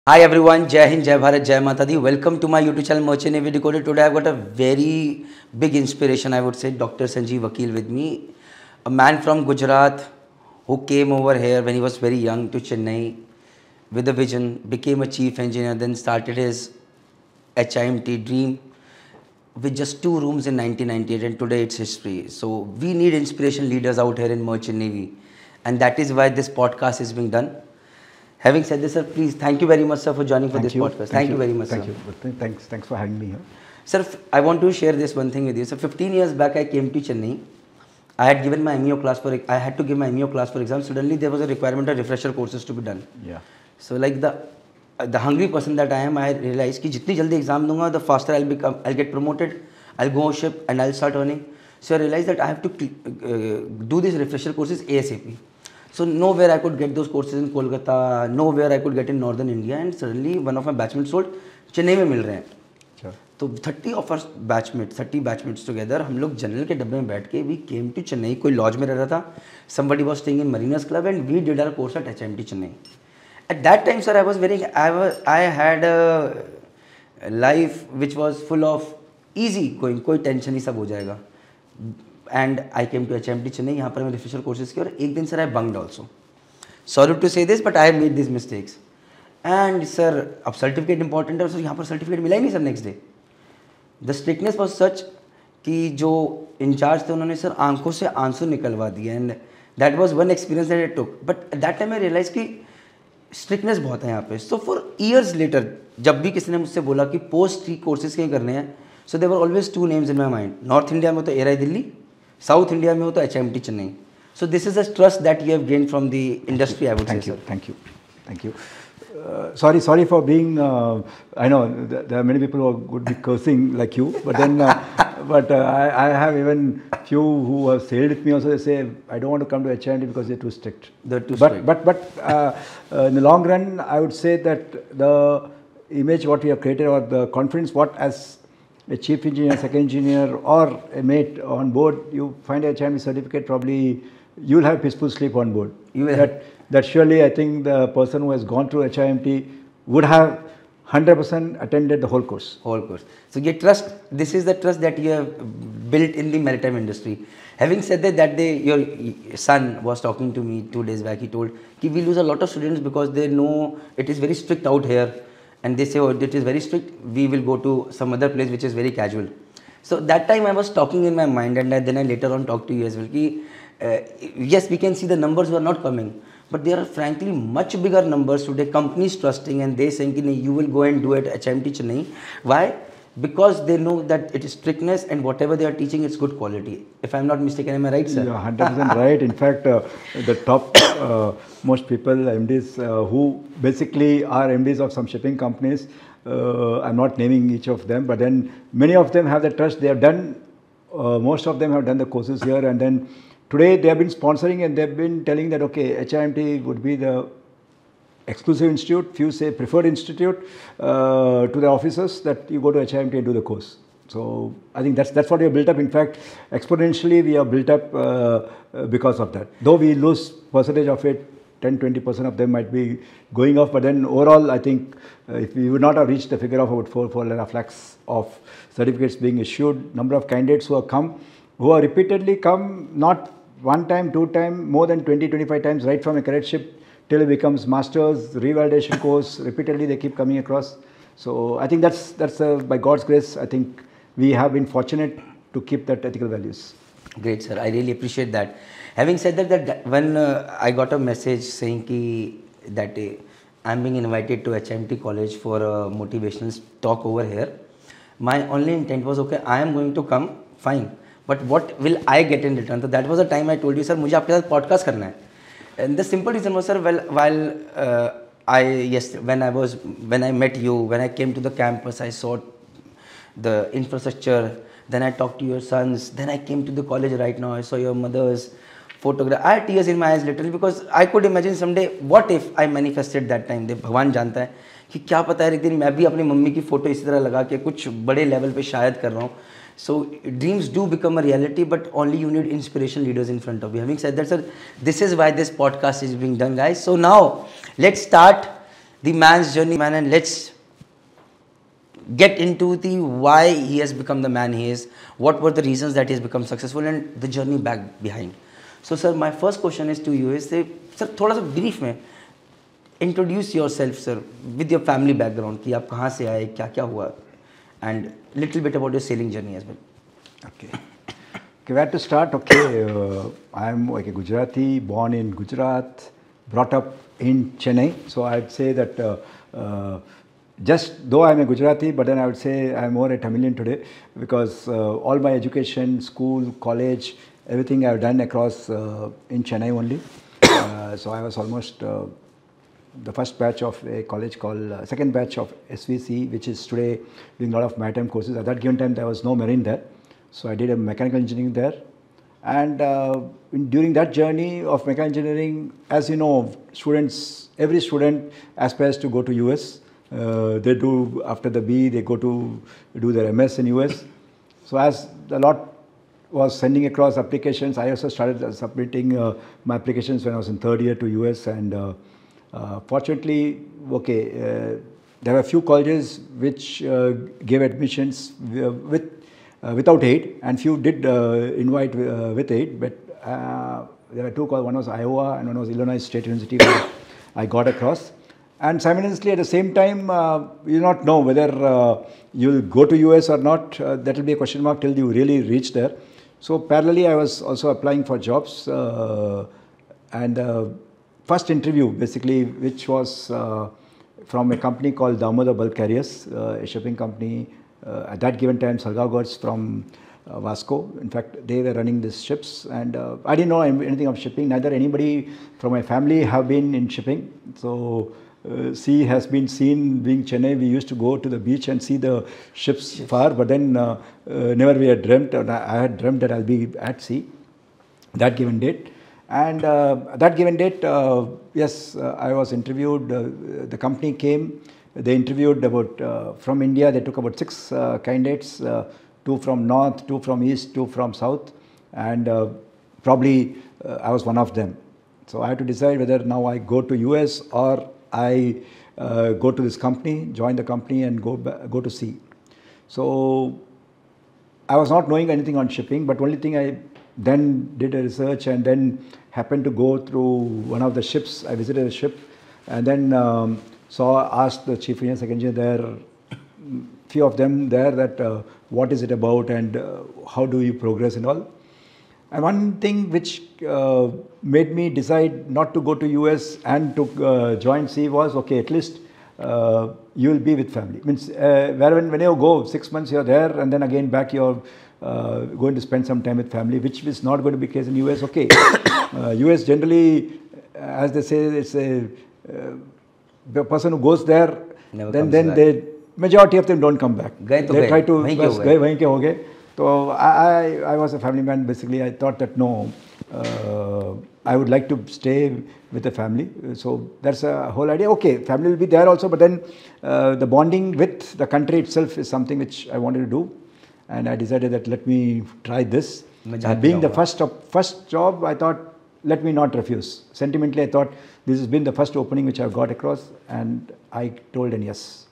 Hi everyone, Jai Hind, Jai Bharat, Jai Mata Di. Welcome to my YouTube channel Merchant Navy Decoded. Today I've got a very big inspiration, I would say, Dr. Sanjeev Vakil with me. A man from Gujarat who came over here when he was very young to Chennai with a vision, became a chief engineer, then started his HIMT dream with just 2 rooms in 1998, and today it's history. So we need inspiration leaders out here in Merchant Navy, and that is why this podcast is being done. Having said this, sir, please, thank you very much, sir, for joining for this podcast. Thank you very much, sir. Thank you. Thanks for having me here. Sir, I want to share this one thing with you. So 15 years back, I came to Chennai. I had given my MEO class I had to give my MEO class for exam. Suddenly, there was a requirement of refresher courses to be done. Yeah. So like the hungry person that I am, I realized कि जितनी जल्दी exam दूंगा, the faster I'll get promoted, I'll go on ship and I'll start earning. So I realized that I have to do these refresher courses ASAP. So nowhere I could get those courses in Kolkata, nowhere I could get in northern India, and suddenly one of my batchmates told Chennai में मिल रहे हैं. Sure. तो 30 of our batchmates together, हम लोग general के डब्बे में बैठ के we came to Chennai. कोई लॉज में रह रहा था. Somebody was staying in Mariners Club and we did our course at HIMT Chennai. At that time, sir, I had a life which was full of easy going, कोई tension ही सब हो जाएगा. And I came to HIMT Chennai. यहाँ पर मैं refresher courses किया और एक दिन sir I bunked also. Sorry to say this, but I have made these mistakes. And sir, अब certificate important है और sir यहाँ पर certificate मिला ही नहीं sir next day. The strictness was such कि जो इंचार्ज थे उन्होंने सर आंखों से आंसू निकलवा दिए, and that was one experience that I took. But at that time I realized कि स्ट्रिक्टनेस बहुत है यहाँ पे. सो फॉर ईयर्स लेटर जब भी किसी ने मुझसे बोला कि पोस्ट की कोर्सेज कहीं करने हैं, so there always 2 names in my mind. North India में तो एआरआई दिल्ली, साउथ इंडिया में हो तो HIMT Chennai. So this is a trust that you have gained from the industry, I would say. Thank you. Sorry for being. I know there are many people who would be cursing like you, but then, I have even few who have sailed with me also. They say I don't want to come to HIMT because they're too strict. They're too strict. But in the long run, I would say that the image what we have created, or the confidence what as a chief engineer, second engineer, or a mate on board, you find a HIMT certificate, probably you'll have peaceful sleep on board. That surely, I think the person who has gone through HIMT would have 100% attended the whole course. So your trust, this is the trust that you have built in the maritime industry. Having said that day your son was talking to me 2 days back. He told कि we lose a lot of students because they know it is very strict out here, and they say, oh, it is very strict, we will go to some other place which is very casual. So that time I was talking in my mind, and then I later on talked to you as well कि yes, we can see the numbers who are not coming, but there are frankly much bigger numbers today, companies trusting, and they saying कि you will go and do it at HIMT Chennai. Why? Because they know that it is strictness, and whatever they are teaching, it's good quality. If I'm not mistaken, am I right, sir? You are 100% right. In fact, the top most people, MDs, who basically are MDs of some shipping companies, I'm not naming each of them, but then many of them have the trust. They have done, most of them have done the courses here, and then today they have been sponsoring, and they have been telling that okay, HIMT would be the exclusive institute, few say preferred institute to the officers, that you go to HIMT and do the course. So I think that's what we have built up. In fact, exponentially we have built up because of that. Though we lose percentage of it, 10-20% of them might be going off, but then overall I think if we would not have reached the figure of about 4.5 lakhs of certificates being issued, number of candidates who have come, who have repeatedly come, not one time, 2 times, more than 20-25 times, right from a cadetship till it becomes masters, revalidation course, repeatedly they keep coming across. So I think that's by God's grace, I think we have been fortunate to keep that ethical values. Great, sir. I really appreciate that. Having said that when I got a message saying that I'm being invited to HIMT college for a motivational talk over here, my only intent was, okay, I am going to come, fine, but what will I get in return? So that was the time I told you, sir, मुझे आपके साथ podcast करना है. And the simple reason was, sir, when I met you, when I came to the campus, I saw the infrastructure, then I talked to your sons, then I came to the college right now, I saw your mother's photograph. I had tears in my eyes literally, because I could imagine someday, what if I manifested that time? भगवान जानता है कि क्या पता है एक दिन मैं भी अपनी मम्मी की फ़ोटो इसी तरह लगा के कुछ बड़े लेवल पे शायद कर रहा हूँ. So dreams do become a reality, but only you need inspirational leaders in front of you. Having said that, sir, this is why this podcast is being done, guys. So now let's start the man's journey, man, and let's get into the why he has become the man he is, what were the reasons that he has become successful, and the journey back behind. So sir, my first question is to you is, sir, थोड़ा सा brief में introduce yourself, sir, with your family background, कि आप कहाँ से आए, क्या क्या हुआ, and little bit about your sailing journey as well. Okay. Okay, where to start? Okay, I am like a Gujarati, born in Gujarat, brought up in Chennai. So I'd say that just though I'm a Gujarati, but then I would say I'm more a Tamilian today, because all my education, school, college, everything I've done across in Chennai only. So I was almost the first batch of a college called, second batch of SVC, which is today doing a lot of maritime courses. At that given time, there was no marine there. So I did a mechanical engineering there. And during that journey of mechanical engineering, as you know, students, every student aspires to go to US. They do, after the B, they go to do their MS in US. So as a lot was sending across applications, I also started submitting my applications when I was in third year to US. And fortunately, okay, there were a few colleges which gave admissions without aid, and few did invite with aid, but there were two colleges, one was Iowa and one was Illinois State University, where I got across. And simultaneously at the same time, you do not know whether you'll go to US or not. That will be a question mark till you really reach there. So parallelly, I was also applying for jobs, and first interview basically, which was from a company called Damodar Bulk Carriers, a shipping company. At that given time, Sargagods from Vasco. In fact, they were running these ships, and I didn't know anything of shipping. Neither anybody from my family have been in shipping. So sea has been seen. Being Chennai, we used to go to the beach and see the ships far, but then never we had dreamt, or I had dreamt that I'll be at sea that given date. And that given date, yes, I was interviewed. The company came. They interviewed about, from India, they took about 6 candidates, 2 from north, 2 from east, 2 from south, and probably I was one of them. So I had to decide whether now I go to US or I go to this company, join the company and go to sea. So I was not knowing anything on shipping, but only thing I then did a research and then happened to go through one of the ships. I visited a ship and then asked the chief engineer, second engineer there, few of them there, that what is it about and how do you progress and all. And one thing which made me decide not to go to US and to join sea was, okay, at least you will be with family. Means when you go 6 months you're there and then again back you're going to spend some time with family, which is not going to be the case in US. Okay, US generally, as they say, it's a the person who goes there, then they majority of them don't come back. They try to wahin ke ho gaye. So I was a family man. Basically, I thought that no, I would like to stay with the family. So that's a whole idea. Okay, family will be there also, but then the bonding with the country itself is something which I wanted to do, and I decided that let me try this. Being the first job, I thought let me not refuse. Sentimentally, I thought this has been the first opening which I've got across, and I told them yes.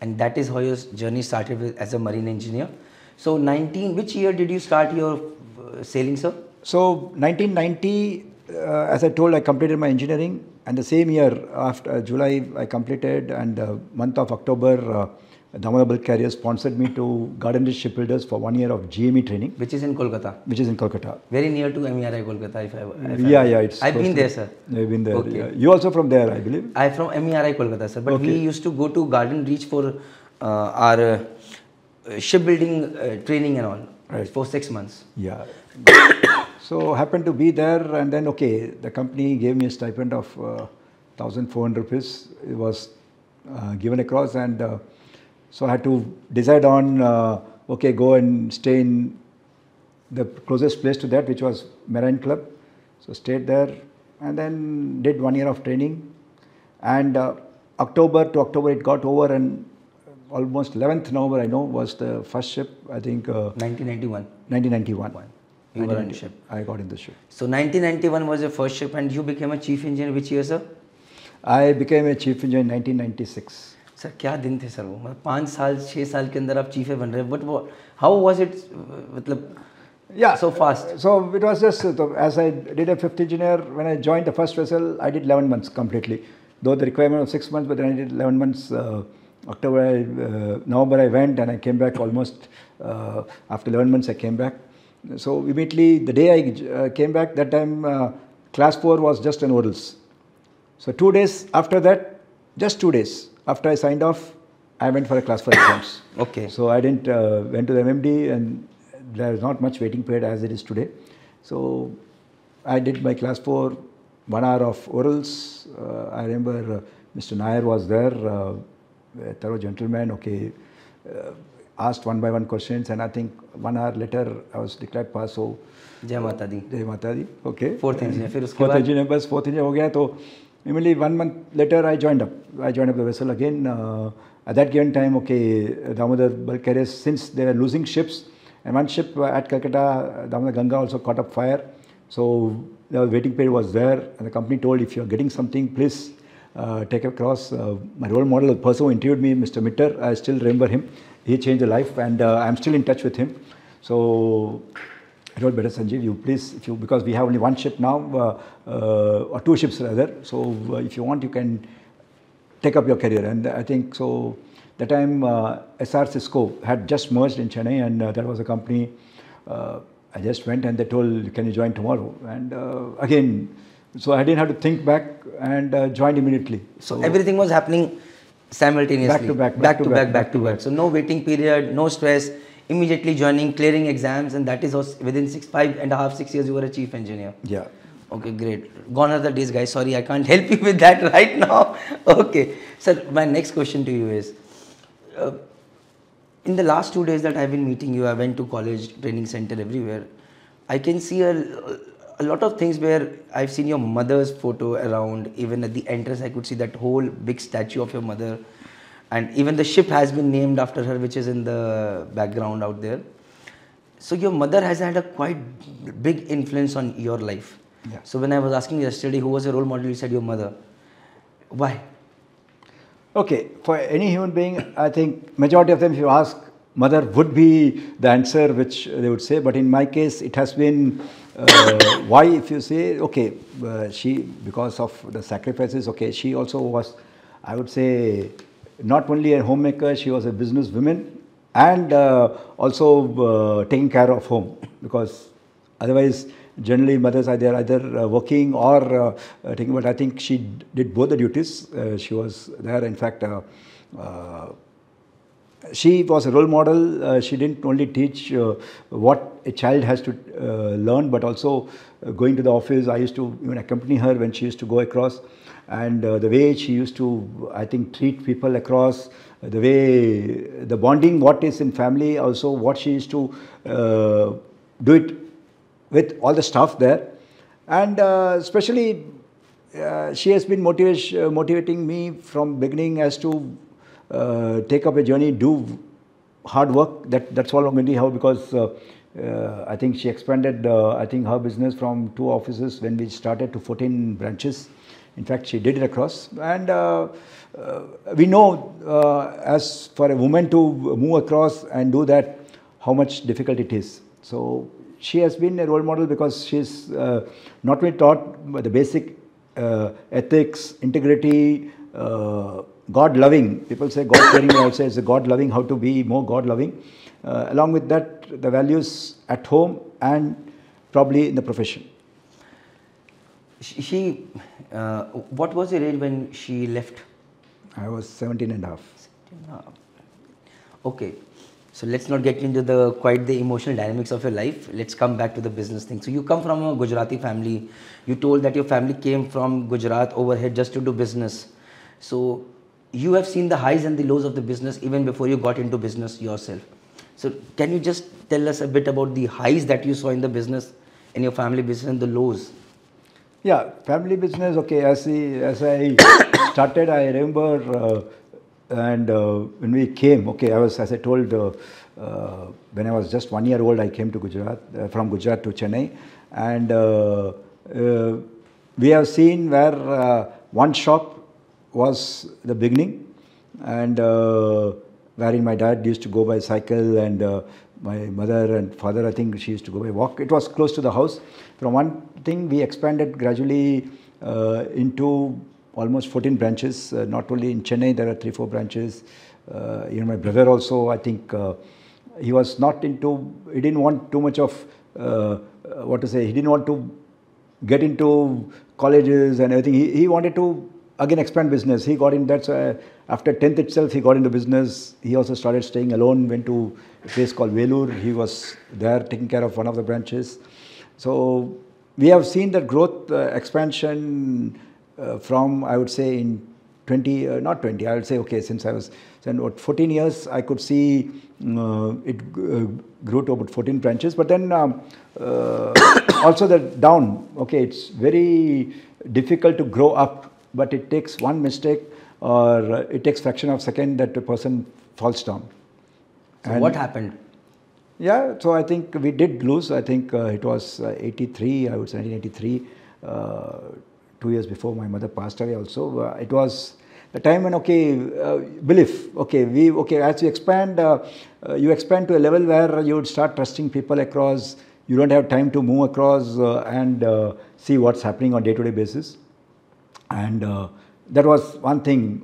And that is how your journey started with, as a marine engineer. So which year did you start your sailing, sir? So 1990, as I told, I completed my engineering, and the same year, after July, I completed, and the month of October, Damodar Bulk Carriers sponsored me to Garden Rich Shipbuilders for 1 year of GME training. Which is in Kolkata? Which is in Kolkata. Very near to MERI Kolkata, I've been there, sir. I've been there. Okay. Yeah. You also from there, I believe? I'm from MERI Kolkata, sir. But we used to go to Garden Reach for our shipbuilding training and all. Right. For 6 months. Yeah. So happened to be there, and then the company gave me a stipend of 1,400 rupees. It was given across, and so I had to decide on, go and stay in the closest place to that, which was Marine Club. So stayed there and then did 1 year of training. And October to October it got over, and almost 11th November, I know, was the first ship, I think. 1991. 1991. You were on the ship. I got in the ship. So 1991 was your first ship, and you became a chief engineer which year, sir? I became a chief engineer in 1996. Sir क्या दिन थे sir वो, मतलब 5 साल 6 साल के अंदर आप चीफ बन रहे हैं, बट हाउ वाज इट, मतलब so fast? So it was just, as I did a fifth engineer, when I joined the first vessel, I did 11 months completely. Though the requirement was 6 months, but then I did 11 months. November I went and I came back almost, after 11 months I came back. So immediately the day I came back, that time class 4 was just an orals. So 2 days after that, just 2 days after I signed off, I went for a class 4 exams. Okay. So I didn't went to the MMD, and there is not much waiting period as it is today. So I did my class 4, 1 hour of orals. I remember Mr. Nair was there, a thorough gentleman. Okay, asked one by one questions, and I think 1 hour later I was declared pass. So जय माता दी. जय माता दी. Okay. Fourth engineer. फिर उसके Fourth बाद engineer, बस fourth engineer हो गया. तो immediately 1 month later I joined up. I joined up the vessel again. At that given time, okay, Damodar bulk carriers, since they were losing ships, and one ship at Calcutta, Damodar Ganga, also caught up fire. So the waiting period was there, and the company told, if you are getting something, please take across. My role model, the person who interviewed me, Mr. Mitter, I still remember him. He changed the life, and I'm still in touch with him. So I told, better Sanjeev, you please, if you, because we have only one ship now, or 2 ships rather. So if you want, you can take up your career. And I think so. That time SR Cisco had just merged in Chennai, and that was a company. I just went and they told, can you join tomorrow? And again, so I didn't have to think back, and joined immediately. So everything was happening simultaneously. Back to back. So no waiting period, no stress. Immediately joining, clearing exams, and that is within 5 and a half, 6 years you were a chief engineer. Yeah. Okay, great. Gone are the days, guys. Sorry, I can't help you with that right now. Okay. Sir, my next question to you is, in the last 2 days that I've been meeting you, I went to college, training center, everywhere. I can see a lot of things where I've seen your mother's photo around. Even at the entrance, I could see that whole big statue of your mother. And even the ship has been named after her, which is in the background out there. So your mother has had a quite big influence on your life. Yeah. So when I was asking yesterday who was your role model, you said your mother. Why? Okay, for any human being, I think majority of them, if you ask, mother would be the answer which they would say. But in my case, it has been why, if you say, okay, she, because of the sacrifices, okay, she also was, I would say, not only a homemaker, she was a businesswoman, and also taking care of home, because otherwise generally mothers are either working or taking, but I think she did both the duties. She was there, in fact, she was a role model. She didn't only teach what a child has to learn, but also going to the office. I used to even accompany her when she used to go across, and the way she used to, I think, treat people across, the way, the bonding, what is in family, also what she used to do it with all the staff there. And especially she has been motivating me from beginning as to take up a journey, do hard work. That's all only how, because I think she expanded I think her business from 2 offices when we started to 14 branches. In fact, she did it across. And we know as for a woman to move across and do that, how much difficult it is. So she has been a role model because she's not only taught the basic ethics, integrity, God-loving. People say God-fearing, I would say it's a God-loving, how to be more God-loving. Along with that, the values at home and probably in the profession. She, what was your age when she left? I was 17 and a half. Okay. So let's not get into quite the emotional dynamics of your life. Let's come back to the business thing. So you come from a Gujarati family. You told that your family came from Gujarat over here just to do business. So you have seen the highs and the lows of the business even before you got into business yourself. So can you just tell us a bit about the highs that you saw in the business, in your family business, and the lows? Yeah, family business, okay, as I started, I remember, and when we came, okay, I was, as I told, when I was just 1 year old, I came to Gujarat, from Gujarat to Chennai, and we have seen where one shop was the beginning, and wherein my dad used to go by cycle, and my mother and father, I think she used to go by walk. It was close to the house. From one thing, we expanded gradually into almost 14 branches. Not only in Chennai, there are 3-4 branches. My brother also, I think he was not into, he didn't want too much of, he didn't want to get into colleges and everything. He wanted to again expand business. He got in, that's after 10th itself, he got into business. He also started staying alone, went to a place called Velur. He was there taking care of one of the branches. So we have seen that growth, expansion from, I would say, in 20, not 20, I would say, okay, since I was, what, 14 years, I could see it grew to about 14 branches. But then also the down, okay, it's very difficult to grow up, but it takes one mistake or it takes fraction of a second that a person falls down. So what happened? Yeah, so I think we did lose. I think it was 83, I would say 1983, 2 years before my mother passed away also. It was the time when, belief, as you expand to a level where you would start trusting people across, you don't have time to move across and see what's happening on day-to-day basis. And that was one thing,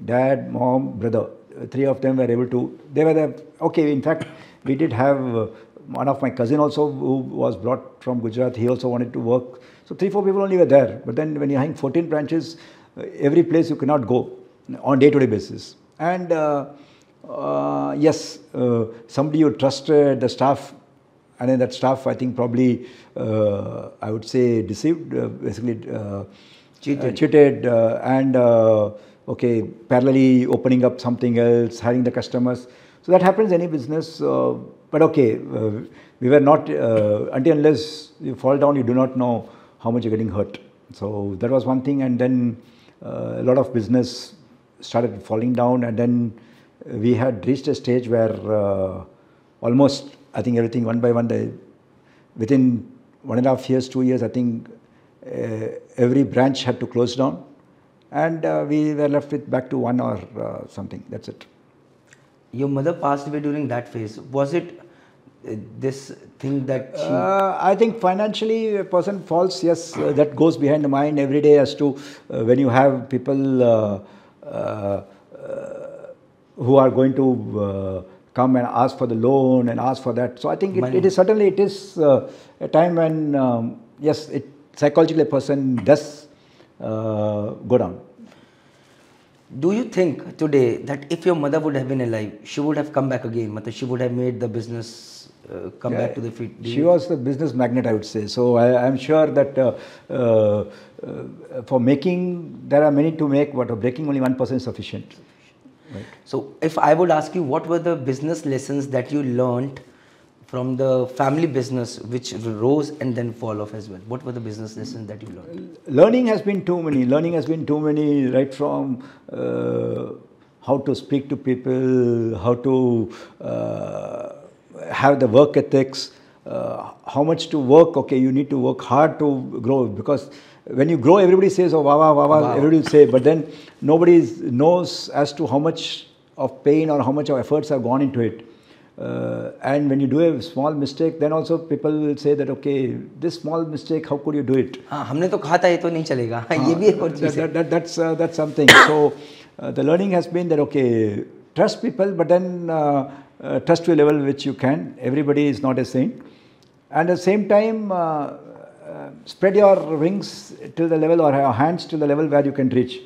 dad, mom, brother, 3 of them were able to, they were there, in fact, we did have one of my cousin also who was brought from Gujarat, he also wanted to work. So 3-4 people only were there. But then when you're having 14 branches, every place you cannot go on day-to-day basis. And yes, somebody you trusted, the staff, and then that staff, I think probably, I would say deceived, basically cheated and parallelly opening up something else, having the customers. So that happens in any business, but we were not, until unless you fall down, you do not know how much you're getting hurt. So that was one thing, and then a lot of business started falling down, and then we had reached a stage where almost, I think everything one by one, within 1.5 years, 2 years, I think every branch had to close down, and we were left with back to one or something, that's it. Your mother passed away during that phase. Was it this thing that she... I think financially a person falls, yes, that goes behind the mind every day as to when you have people who are going to come and ask for the loan and ask for that. So I think it is certainly, it is a time when, yes, psychologically a person does go down. Do you think today that if your mother would have been alive, she would have come back again? She would have made the business come back to the feet? She was the business magnet, I would say. So I am sure that for making, there are many to make, but breaking only 1% is sufficient. Right. So if I would ask you, what were the business lessons that you learned from the family business which rose and then fall off as well? What were the business lessons that you learned? Learning has been too many. Learning has been too many, right from how to speak to people, how to have the work ethics, how much to work. You need to work hard to grow, because when you grow, everybody says, oh, wow, everybody will say, but then nobody knows as to how much of pain or how much of efforts have gone into it. And when you do a small mistake, then also people will say that, this small mistake, how could you do it? हमने तो कहा था ये तो नहीं चलेगा. ये भी एक और चीज़ है. That's something. So the learning has been that trust people, but then trust to a level which you can. Everybody is not a saint, and at the same time spread your wings till the level, or your hands till the level where you can reach.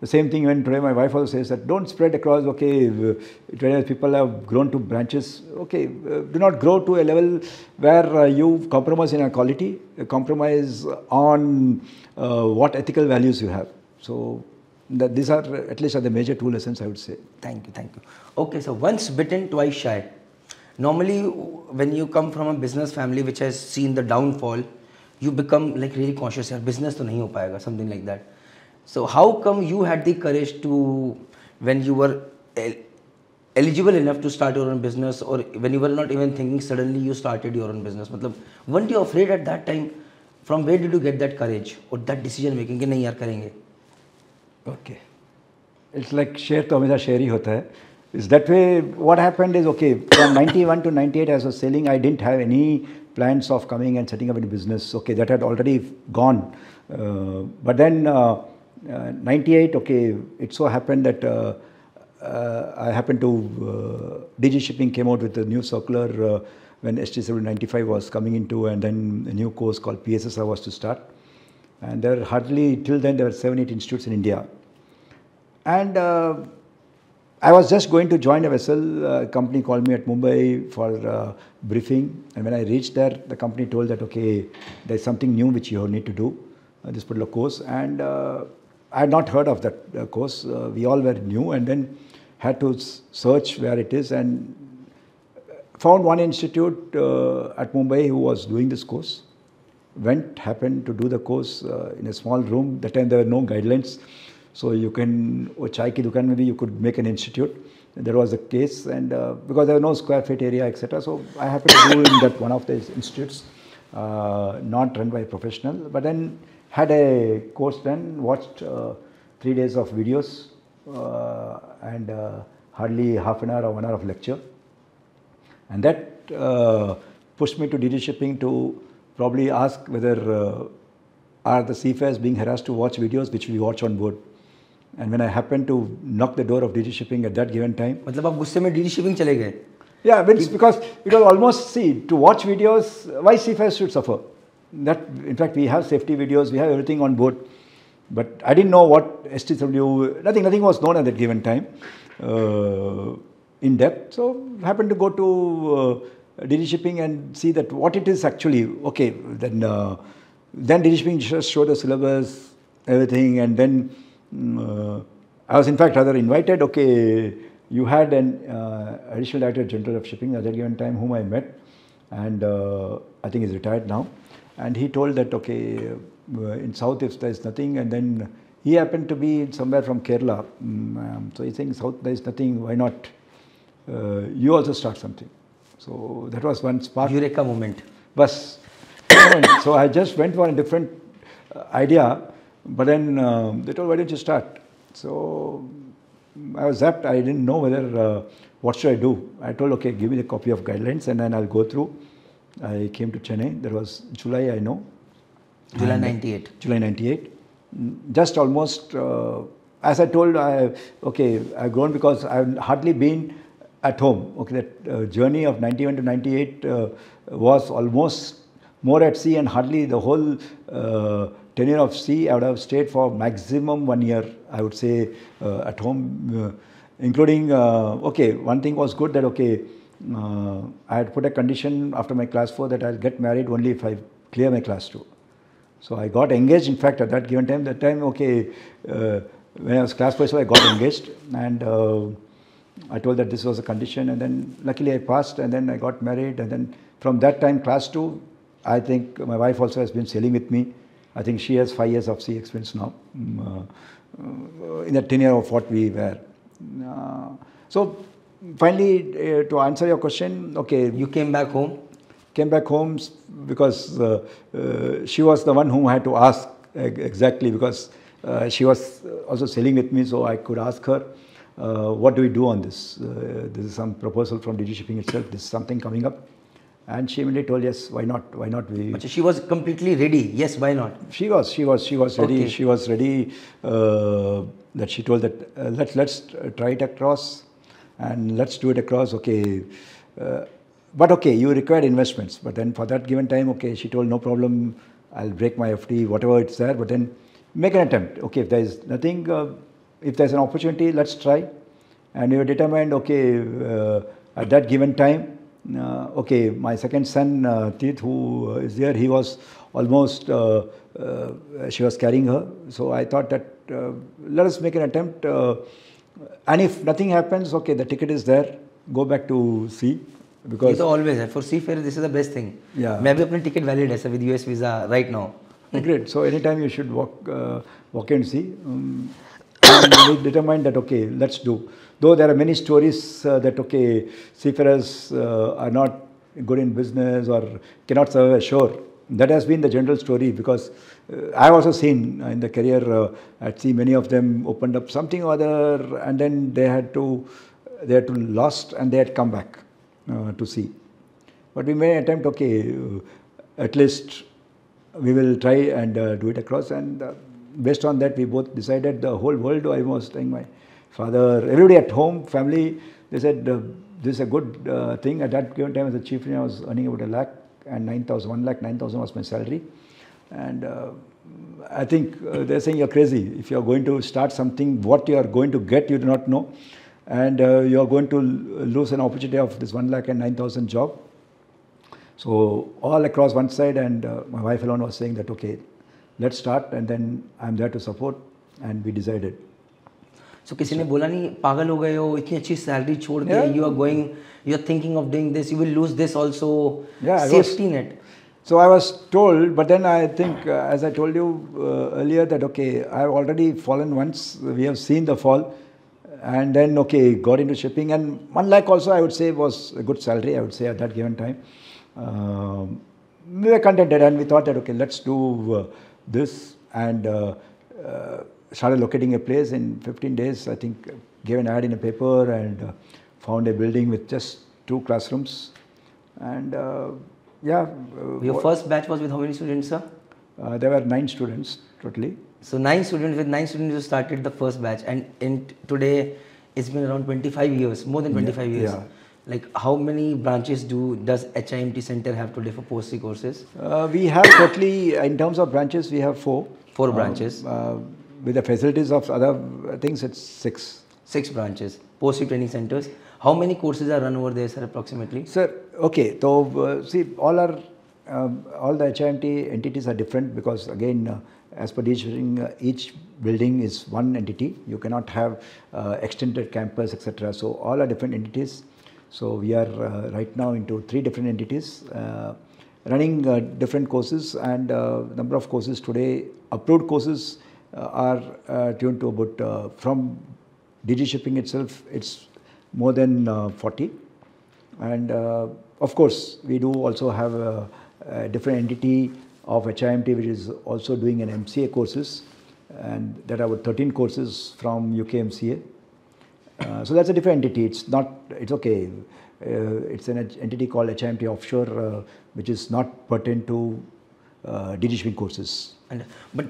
The same thing when today my wife also says that don't spread across, people have grown to branches, do not grow to a level where you compromise in your quality, compromise on what ethical values you have. So these are at least the major 2 lessons, I would say. Thank you. Okay, so once bitten, twice shy. Normally when you come from a business family which has seen the downfall, you become like really conscious, business to nahi ho payega, something like that. So how come you had the courage to, when you were eligible enough to start your own business, or when you were not even thinking, suddenly you started your own business? Weren't you afraid at that time? From where did you get that courage or that decision making कि नहीं यार करेंगे? Okay. It's like share to hamesha share hi hota hai. Is that way? What happened is, okay, from 91 to 98 as I was selling, I didn't have any plans of coming and setting up any business. Okay, that had already gone. But then 98, okay, it so happened that I happened to, DG Shipping came out with a new circular when STW 95 was coming into, and then a new course called PSSR was to start. And there were hardly, till then there were 7-8 institutes in India. And I was just going to join a vessel. A company called me at Mumbai for briefing, and when I reached there, the company told that, okay, there's something new which you need to do, this particular course. And I had not heard of that course. We all were new, and then had to search where it is, and found one institute at Mumbai who was doing this course. Happened to do the course in a small room. That time there were no guidelines. So you can, chai ki dukan maybe you could make an institute. There was a case, and because there was no square feet area, etc. So I happened to do in that one of these institutes, not run by a professional, but then had a course done, watched 3 days of videos and hardly half an hour or 1 hour of lecture. And that pushed me to DG Shipping to probably ask whether are the seafarers being harassed to watch videos which we watch on board. And when I happened to knock the door of DG Shipping at that given time, मतलब आप गुस्से में DG Shipping चले गए? Yeah, because it was almost, see, to watch videos, why seafarers should suffer? That, in fact, we have safety videos, we have everything on board. But I didn't know what STW, nothing was known at that given time in depth. So happened to go to DG Shipping and see that what it is actually. Okay, then DG Shipping just showed the syllabus, everything, and then I was in fact rather invited. Okay, you had an additional Director General of Shipping at that given time whom I met, and I think he's retired now. And he told that, okay, in South if there is nothing, and then he happened to be somewhere from Kerala. So he's saying, South there is nothing, why not? You also start something. So that was one spark. Eureka moment. Bas. So I just went for a different idea, but then they told, why don't you start? So I was zapped. I didn't know whether, what should I do? I told, okay, give me the copy of guidelines and then I'll go through. I came to Chennai. That was July, I know. July 98. July 98. Just almost, as I told, I've grown because I've hardly been at home. Okay, that journey of 91 to 98 was almost more at sea, and hardly the whole tenure of sea I would have stayed for maximum 1 year, I would say, at home, including, one thing was good that, I had put a condition after my class 4 that I'll get married only if I clear my class 2. So I got engaged, in fact, at that given time. That time, when I was class 4, so I got engaged, and I told that this was a condition, and then luckily I passed, and then I got married, and then from that time, class 2, I think my wife also has been sailing with me. I think she has 5 years of sea experience now, in the tenure of what we were. So finally, to answer your question, You came back home? Came back home because she was the one whom I had to ask exactly, because she was also sailing with me, so I could ask her, what do we do on this? This is some proposal from DG Shipping itself, this is something coming up. And she immediately told, yes, why not? Why not? But she was completely ready. Yes, why not? She was ready. Okay. She was ready. That she told that let's try it across, and let's do it across. But you required investments. But then for that given time, she told, no problem. I'll break my FD, whatever it's there. But then make an attempt. If there is nothing, if there's an opportunity, let's try. And we were determined. At that given time. My second son, Teeth, who is there, he was almost, she was carrying her. So I thought that let us make an attempt. And if nothing happens, the ticket is there, go back to sea. Because always, for seafarer, this is the best thing. Yeah. I have my ticket valid with US visa right now. Great. So anytime you should walk and see. And we determined that, let's do. Though there are many stories that, seafarers are not good in business or cannot survive ashore. That has been the general story, because I have also seen in the career, I'd see many of them opened up something or other, and then they had to lost and they had come back to see. But we may attempt, okay, at least we will try and do it across, and based on that we both decided the whole world. I was telling my father, everybody at home, family, they said this is a good thing. At that given time as a chief engineer, I was earning about 1,09,000 was my salary, and I think they're saying you're crazy if you're going to start something. What you are going to get, you do not know, and you are going to lose an opportunity of this 1,09,000 job. So all across one side, and my wife alone was saying that okay, let's start, and then I'm there to support, and we decided. So किसी ने बोला नहीं पागल हो गए हो इतनी अच्छी सैलरी छोड़ के you are thinking of doing this, you will lose this also, safety net. So I was told, but then I think as I told you earlier that okay, I've already fallen once, we have seen the fall, and then okay, got into shipping, and 1 lakh also I would say was a good salary, I would say at that given time. We were contented, and we thought that okay, let's do this, and started locating a place. In 15 days, I think, gave an ad in a paper and found a building with just 2 classrooms, and Your first batch was with how many students, sir? There were 9 students totally. So 9 students, with 9 students you started the first batch, and today it's been around 25 years, more than 25 years. Yeah. Like how many branches does HIMT Center have today for post-C courses? We have totally, in terms of branches, we have 4. 4 branches. With the facilities of other things, it's 6. 6 branches, post-C training centers. How many courses are run over there, sir, approximately? Sir, okay, so see, all the HIMT entities are different because again, as per each building is one entity. You cannot have extended campus, etc. So all are different entities. So we are right now into 3 different entities, running different courses, and number of courses today, approved courses are tuned to about, from DG shipping itself, it's more than 40. And of course, we do also have a different entity of HIMT which is also doing an MCA courses, and there are about 13 courses from UK MCA. So that's a different entity. It's not, it's okay. It's an entity called HIMT Offshore, which is not pertinent to DG shipping courses. But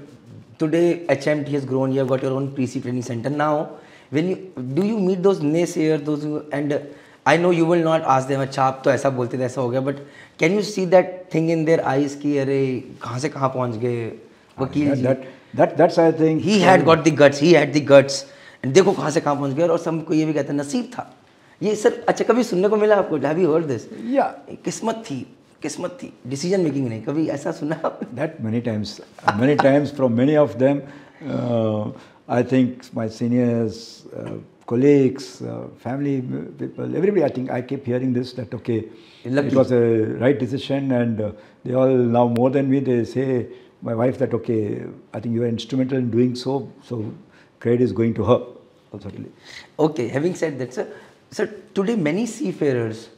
today HIMT has grown. You have got your own pre-C training center now. Do you meet those naysayers, and I know you will not ask them, अच्छा आप तो ऐसा बोलते थे ऐसा हो गया, but can you see that thing in their eyes कि अरे कहाँ से कहाँ पहुँच गए वकील जी? That's I think he had got the guts, and देखो कहाँ से कहाँ पहुँच गए, और सबको ये भी कहते हैं नसीब था ये सर. अच्छा कभी सुनने को मिला आपको? Have you heard this? Yeah. किस्मत थी, decision making नहीं, कभी ऐसा सुना आपने? That many times from many of them. I think my seniors, colleagues, family people, everybody, I think I keep hearing this, that okay, it was a right decision, and they all now more than me, they say, my wife, that okay, I think you were instrumental in doing so credit is going to her, certainly. Okay, having said that, sir, today many seafarers,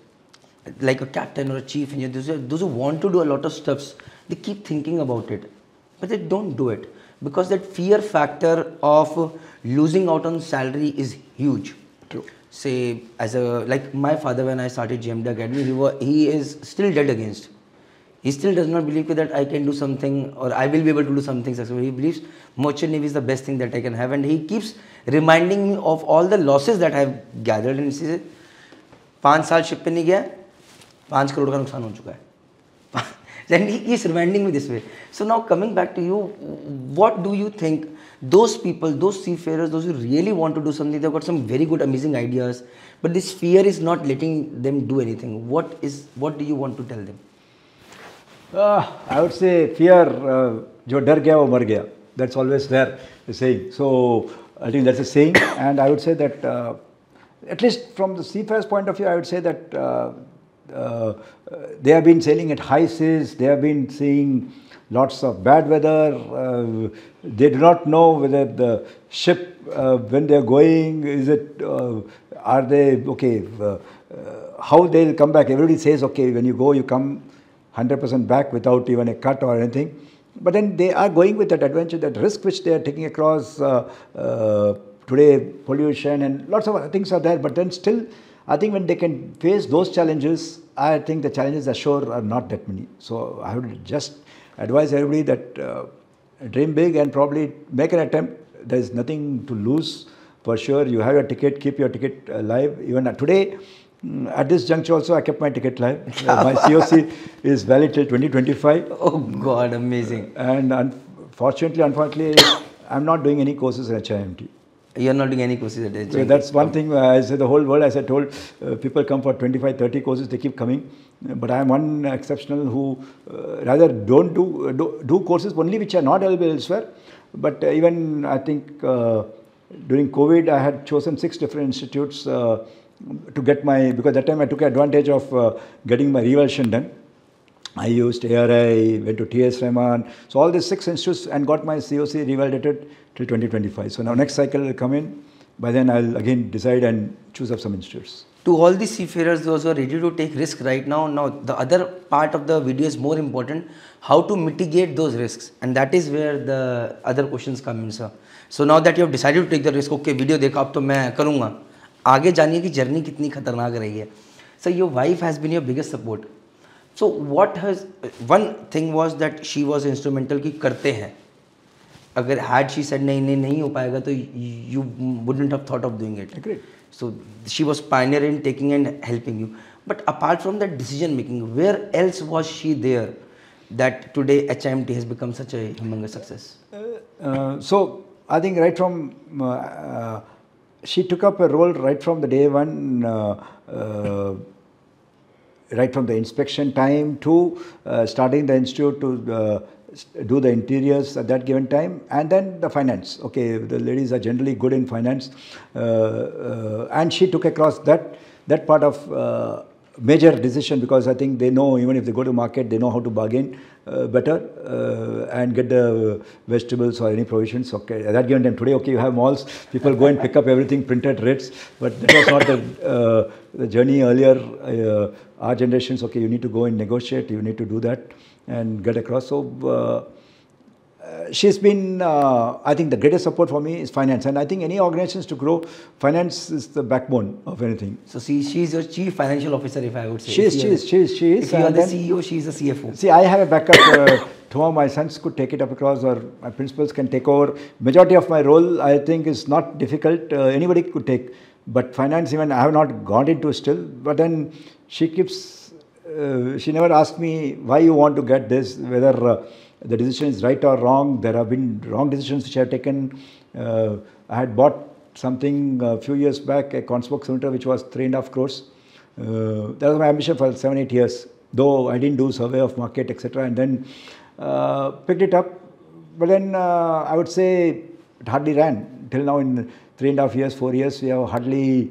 like a captain or a chief engineer, those who want to do a lot of stuffs, they keep thinking about it, but they don't do it. Because that fear factor of losing out on salary is huge. True. Say, like my father, when I started GMD Academy, he is still dead against. He still does not believe that I can do something or I will be able to do something successful. He believes merchant navy is the best thing that I can have, and he keeps reminding me of all the losses that I have gathered. And he says, 5 साल ship पे नहीं गया, 5 करोड़ का नुकसान हो चुका है. Then he is reminding me this way. So now coming back to you, what do you think those people, those seafarers, those who really want to do something, they've got some very good, amazing ideas, but this fear is not letting them do anything. What do you want to tell them? I would say fear, jo dar gaya wo mar gaya. That's always there, the saying. So I think that's a saying, and I would say that at least from the seafarer's point of view, I would say that they have been sailing at high seas, they have been seeing lots of bad weather, they do not know whether the ship, when they are going, are they, okay, how they will come back. Everybody says, okay, when you go, you come 100% back without even a cut or anything. But then they are going with that adventure, that risk which they are taking across today, pollution and lots of other things are there. But then still, I think when they can face those challenges, I think the challenges ashore are not that many. So I would just advise everybody that dream big and probably make an attempt. There is nothing to lose for sure. You have your ticket, keep your ticket live. Even today, at this juncture also, I kept my ticket live. My COC is valid till 2025. Oh God, amazing. And unfortunately, I'm not doing any courses at HIMT. You're not doing any courses at HIMT. So that's one thing. I said the whole world, as I told, people come for 25, 30 courses, they keep coming. But I am one exceptional who rather don't do courses only which are not available elsewhere. But even I think during COVID, I had chosen 6 different institutes to get my, because that time I took advantage of getting my revaluation done. I used ARI, went to TS Rahman, so all these 6 institutes and got my COC revalidated till 2025. So now next cycle will come in, by then I'll again decide and choose up some institutes. To all the seafarers, those who are ready to take risk right now, the other part of the video is more important, how to mitigate those risks, and that is where the other questions come in, sir. So now that you have decided to take the risk, okay, video देखा अब तो मैं करूँगा, आगे जाने की journey कितनी खतरनाक रही है. So your wife has been your biggest support. So what has, one thing was that she was instrumental कि करते हैं. अगर had she said नहीं हो पाएगा तो you wouldn't have thought of doing it. Agreed. So she was pioneer in taking and helping you. But apart from that decision making, where else was she there that today HIMT has become such a humongous success? So I think right from she took up a role right from the day one, right from the inspection time to starting the institute to do the interiors at that given time, and then the finance. Okay, the ladies are generally good in finance, and she took across that part of major decision, because I think they know, even if they go to market, they know how to bargain better and get the vegetables or any provisions. Okay, at that given time, today, okay, you have malls, people go and pick up everything, printed rates, but that was not the journey earlier. Our generations, okay, you need to go and negotiate, you need to do that and get across. So she's been, I think the greatest support for me is finance, and I think any organizations to grow, finance is the backbone of anything. So she's your chief financial officer, if I would say. She is. If you are the CEO, she is the CFO. See, I have a backup. Two of my sons could take it up across, or my principals can take over. Majority of my role, I think, is not difficult. Anybody could take. But finance, even I have not gone into still. But then she keeps, she never asked me why you want to get this, whether the decision is right or wrong. There have been wrong decisions which I have taken. I had bought something a few years back, a Conspoke Center, which was 3.5 crores. That was my ambition for 7-8 years, though I didn't do survey of market, etc. And then picked it up. But then I would say it hardly ran. Till now, in 3.5 years, 4 years, we have hardly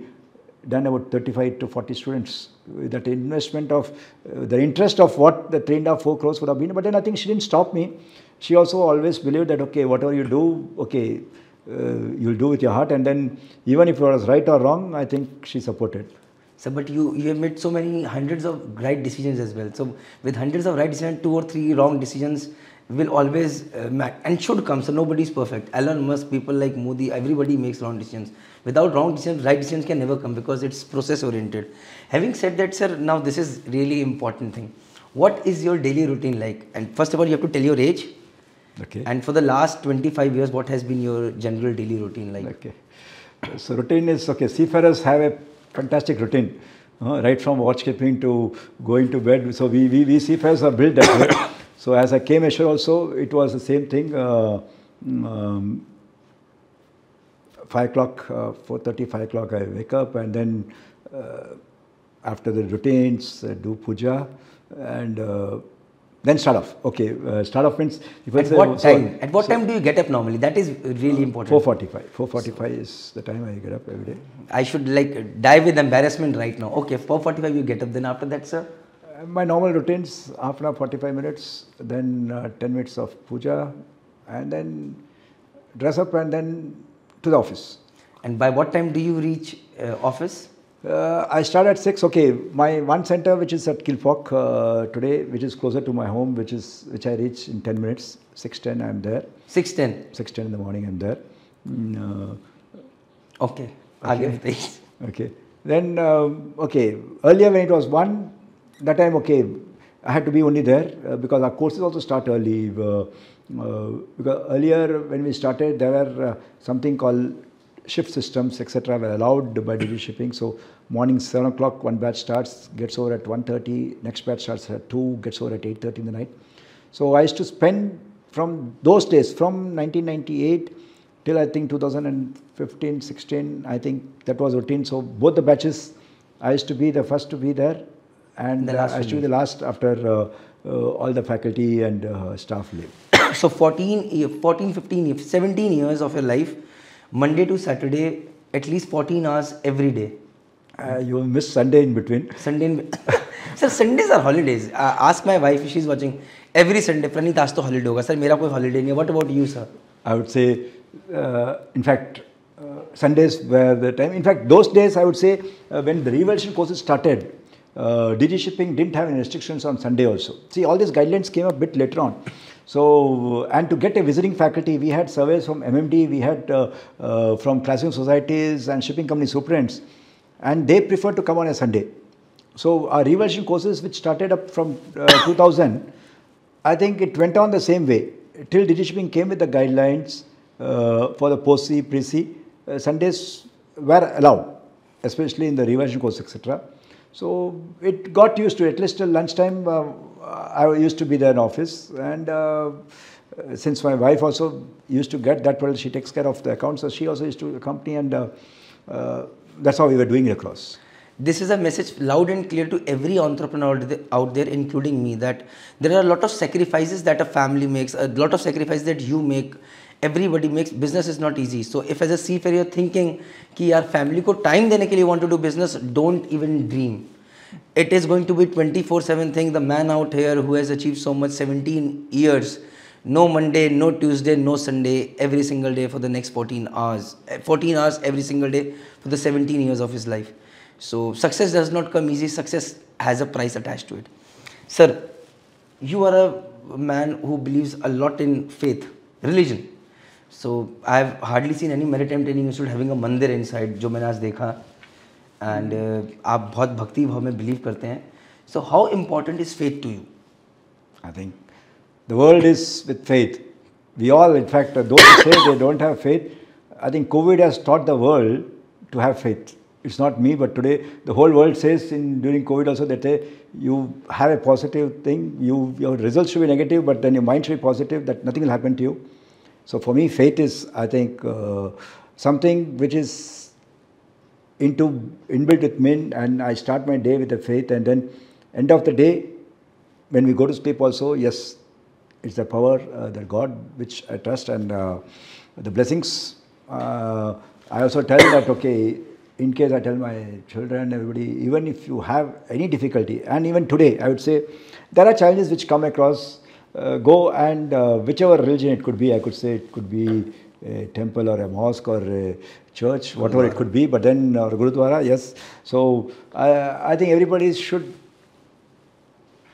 done about 35 to 40 students. That investment of the interest of what the 3.5-4 crores would have been. But then I think she didn't stop me. She also always believed that, okay, whatever you do, okay, you'll do with your heart. And then even if it was right or wrong, I think she supported. So, but you have made so many hundreds of right decisions as well. So with hundreds of right decisions, 2 or 3 wrong decisions will always and should come. So nobody is perfect. Elon Musk, people like Modi, everybody makes wrong decisions. Without wrong decisions, right decisions can never come, because it's process oriented. Having said that, sir, now this is really important thing. What is your daily routine like? And first of all, you have to tell your age. Okay. And for the last 25 years, what has been your general daily routine like? Okay. So routine is, okay, seafarers have a fantastic routine, right from watchkeeping to going to bed. So we seafarers are built that way. So as I came ashore also, it was the same thing. 5 o'clock, 4:30, 5 o'clock, I wake up, and then after the routines, do puja, and then start off. Okay, start off means... At what time? At what time do you get up normally? That is really important. 4:45. 4:45 is the time I get up every day. I should like die with embarrassment right now. Okay, 4:45 you get up. Then after that, sir? My normal routines, half an hour, 45 minutes, then 10 minutes of puja, and then dress up and then to the office. And by what time do you reach office? I start at 6. Okay, my one center which is at Kilfok today, which is closer to my home, which I reach in 10 minutes. 6:10 I'm there. 6:10. 6:10 in the morning I'm there. Okay. Again, please. Okay. Then okay. Earlier when it was 1, that time okay, I had to be only there because our courses also start early. Because earlier when we started, there were something called shift systems, etc. were allowed by DG shipping. So morning 7 o'clock, one batch starts, gets over at 1:30. Next batch starts at 2, gets over at 8:30 in the night. So I used to spend from those days, from 1998 till I think 2015, 16, I think that was routine. So both the batches, I used to be the first to be there, and I used to be the last after all the faculty and staff leave. So 14, 15, 17 years of your life, Monday to Saturday, at least 14 hours every day. You miss Sunday in between. Sir, Sundays are holidays. Ask my wife if she's watching. Every Sunday, Praneeth, aaj to holiday hoga. Sir, mera koi holiday nahi hai. What about you, sir? I would say, in fact, Sundays were the time. In fact, those days, I would say, when the revolution courses started, DG shipping didn't have any restrictions on Sunday also. See, all these guidelines came a bit later on. So, and to get a visiting faculty, we had surveys from MMD, we had from classroom societies and shipping company superintendents, and they preferred to come on a Sunday. So, our reversion courses, which started up from 2000, I think it went on the same way till DG shipping came with the guidelines for the post-C, pre-C. Sundays were allowed, especially in the reversion course, etc. So it got used to, at least till lunchtime, I used to be there in office, and since my wife also used to get that, well, she takes care of the accounts, so she also used to accompany, and that's how we were doing it across. This is a message loud and clear to every entrepreneur out there, including me, that there are a lot of sacrifices that a family makes, a lot of sacrifices that you make, everybody makes. Business is not easy. So if as a seafarer you're thinking कि यार family को time देने के लिए want to do business, don't even dream. It is going to be 24/7 thing. The man out here who has achieved so much, 17 years, no Monday, no Tuesday, no Sunday, every single day for the next 14 hours. 14 hours every single day for the 17 years of his life. So success does not come easy. Success has a price attached to it. Sir, you are a man who believes a lot in faith, religion. So I have hardly seen any maritime training institute having a mandir inside, जो मैंने आज देखा. And आप बहुत भक्ति भाव में believe करते हैं. So how important is faith to you? I think the world is with faith. We all, in fact, those who say they don't have faith, I think COVID has taught the world to have faith. It's not me, but today the whole world says during COVID also that you have a positive thing, your results should be negative, but then your mind should be positive, that nothing will happen to you. So for me, faith is, I think, something which is inbuilt with me, and I start my day with the faith, and then end of the day, when we go to sleep also, yes, it's the power, the God which I trust, and the blessings. I also tell that, okay, in case I tell my children, everybody, even if you have any difficulty, and even today, I would say, there are challenges which come across, go and whichever religion it could be, I could say it could be a temple or a mosque or a church, whatever it could be, but then, or Gurudwara, yes. So, I think everybody should,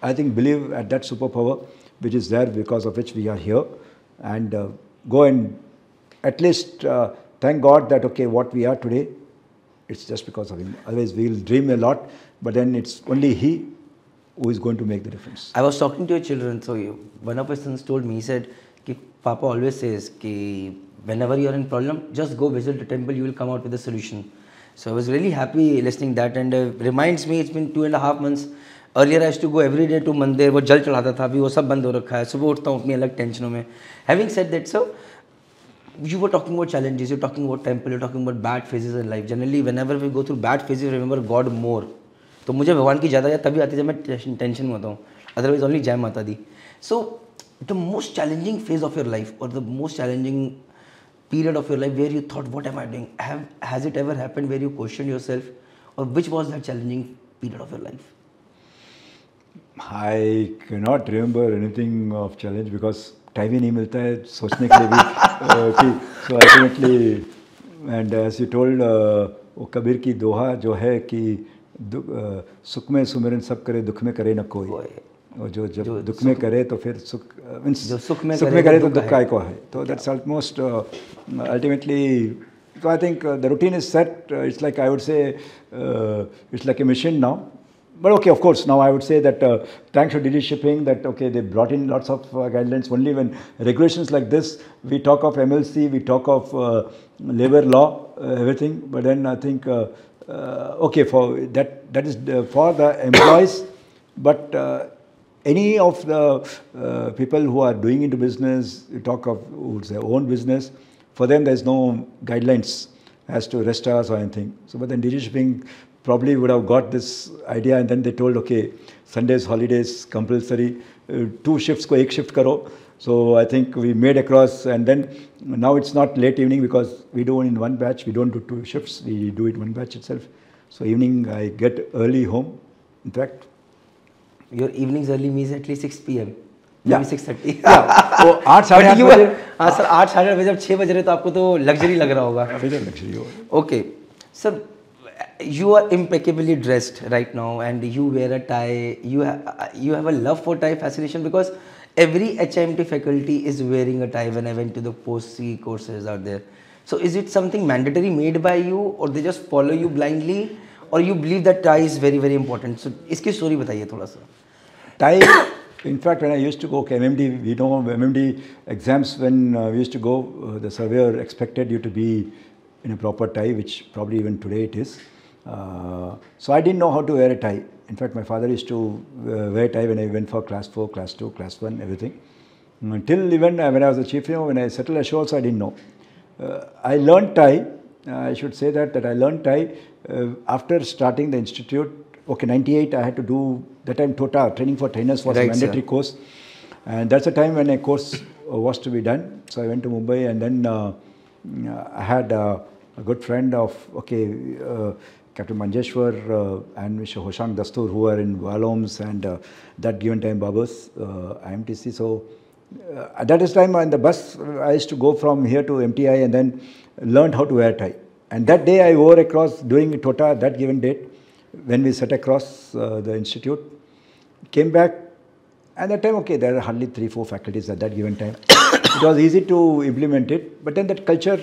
I think, believe at that superpower which is there, because of which we are here, and go and at least thank God that, okay, what we are today, it's just because of Him. Otherwise, we will dream a lot, but then it's only He who is going to make the difference. I was talking to your children, so one of my sons told me, he said, कि Papa always says कि whenever you are in problem, just go visit the temple, you will come out with a solution. So I was really happy listening that, and reminds me, it's been 2.5 months. Earlier I used to go every day to मंदिर, वो जल चढ़ाता था, अभी वो सब बंद हो रखा है. सुबह उठता हूँ अपनी अलग टेंशनों में. Having said that, so you were talking about challenges, you're talking about temple, you're talking about bad phases in life. Generally, whenever we go through bad phases, remember God more. तो मुझे भगवान की ज़्यादा याद तभी आती है जब मैं टेंशन में होता हूँ. Otherwise, only जय माता दी. So, the most challenging phase of your life, or the most challenging period of your life where you thought, what am I doing? Has it ever happened where you questioned yourself, or which was that challenging period of your life? I cannot remember anything of challenge because time ही नहीं मिलता है सोचने के लिए भी. So ultimately, and as you told, वो कबीर की दोहा जो है कि सुख में सुमिरन सब करे, दुख में करे न कोई। और जो जब दुख में करे तो फिर सुख मीन्स जो सुख में करे तो दुख काय को है। तो that's almost ultimately. So I think the routine is set. It's like, I would say, it's like a mission now. But okay, of course, now I would say that thanks to DD Shipping, that okay, they brought in lots of guidelines. Only when regulations like this, we talk of MLC, we talk of labor law, everything. But then I think, okay, for that is for the employees. But any of the people who are doing into business, you talk of who's their own business, for them there's no guidelines as to rest hours or anything. So, but then DG Shipping probably would have got this idea, and then they told, okay, Sundays, holidays, compulsory, 2 shifts ko 1 shift karo. So I think we made across, and then now it's not late evening because we do in one batch, we don't do 2 shifts, we do it one batch itself. So evening I get early home, in fact. Your evenings early means at least 6 p.m. Yeah. maybe 6:30. तो 8 साढ़े 8 बजे. हाँ sir, 8 साढ़े 8 बजे जब 6 बज रहे तो आपको तो लग्जरी लग रहा होगा. लग्जरी होगा. Okay, sir, you are impeccably dressed right now, and you wear a tie. You have a love for tie fascination, because every HIMT faculty is wearing a tie when I went to the post-C courses out there. So is it something mandatory made by you, or they just follow you blindly, or you believe that tie is very very important? So इसकी story बताइए थोड़ा सा. Tie. In fact, when I used to go MMD, we know MMD exams, when we used to go, the surveyor expected you to be in a proper tie, which probably even today it is. So I didn't know how to wear a tie. In fact, my father used to wear a tie when I went for class 4, class 2, class 1, everything. Till even when I was a chief, when I settled ashore also, I didn't know. I learned tie. I should say that I learned tie after starting the institute. Okay, 98, I had to do, that time TOTA, training for trainers, was a mandatory course. And that's the time when a course was to be done. So I went to Mumbai, and then I had a good friend of, Captain Manjeshwar and Mr. Hoshang Dastur, who were in Waloms and that given time Babas, IMTC. So at that time on the bus, I used to go from here to MTI and then learned how to wear tie. And that day I wore across during TOTA, that given date, when we sat across the institute, came back, and that time, okay, there are hardly 3-4 faculties at that given time. It was easy to implement it, but then that culture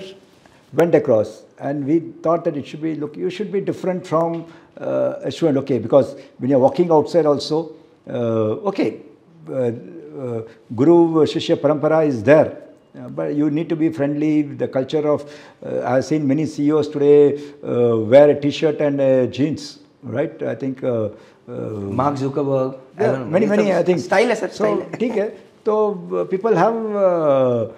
went across, and we thought that it should be, look, you should be different from a student, okay, because when you're walking outside also, Guru Shishya Parampara is there, but you need to be friendly. The culture of, I've seen many CEOs today wear a t-shirt and jeans. Right, I think Mark Zuckerberg, many I think style is so ठीक है. So people have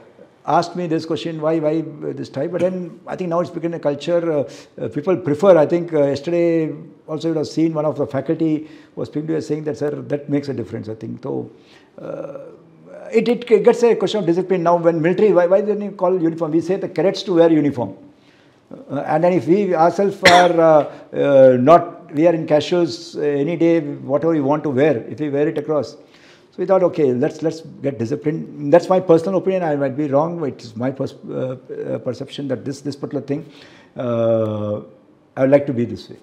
asked me this question, why this type, but then I think now it's become a culture. People prefer. I think yesterday also you have seen one of the faculty was speaking to us saying that, sir, that makes a difference. I think so. It gets a question of discipline now. When military, why don't you call uniform? We say the cadets to wear uniform. And then if we ourselves are we are in casuals any day, whatever we want to wear, if we wear it across. So we thought, okay, let's get disciplined. That's my personal opinion. I might be wrong, but it's my perception that this particular thing, I would like to be this way.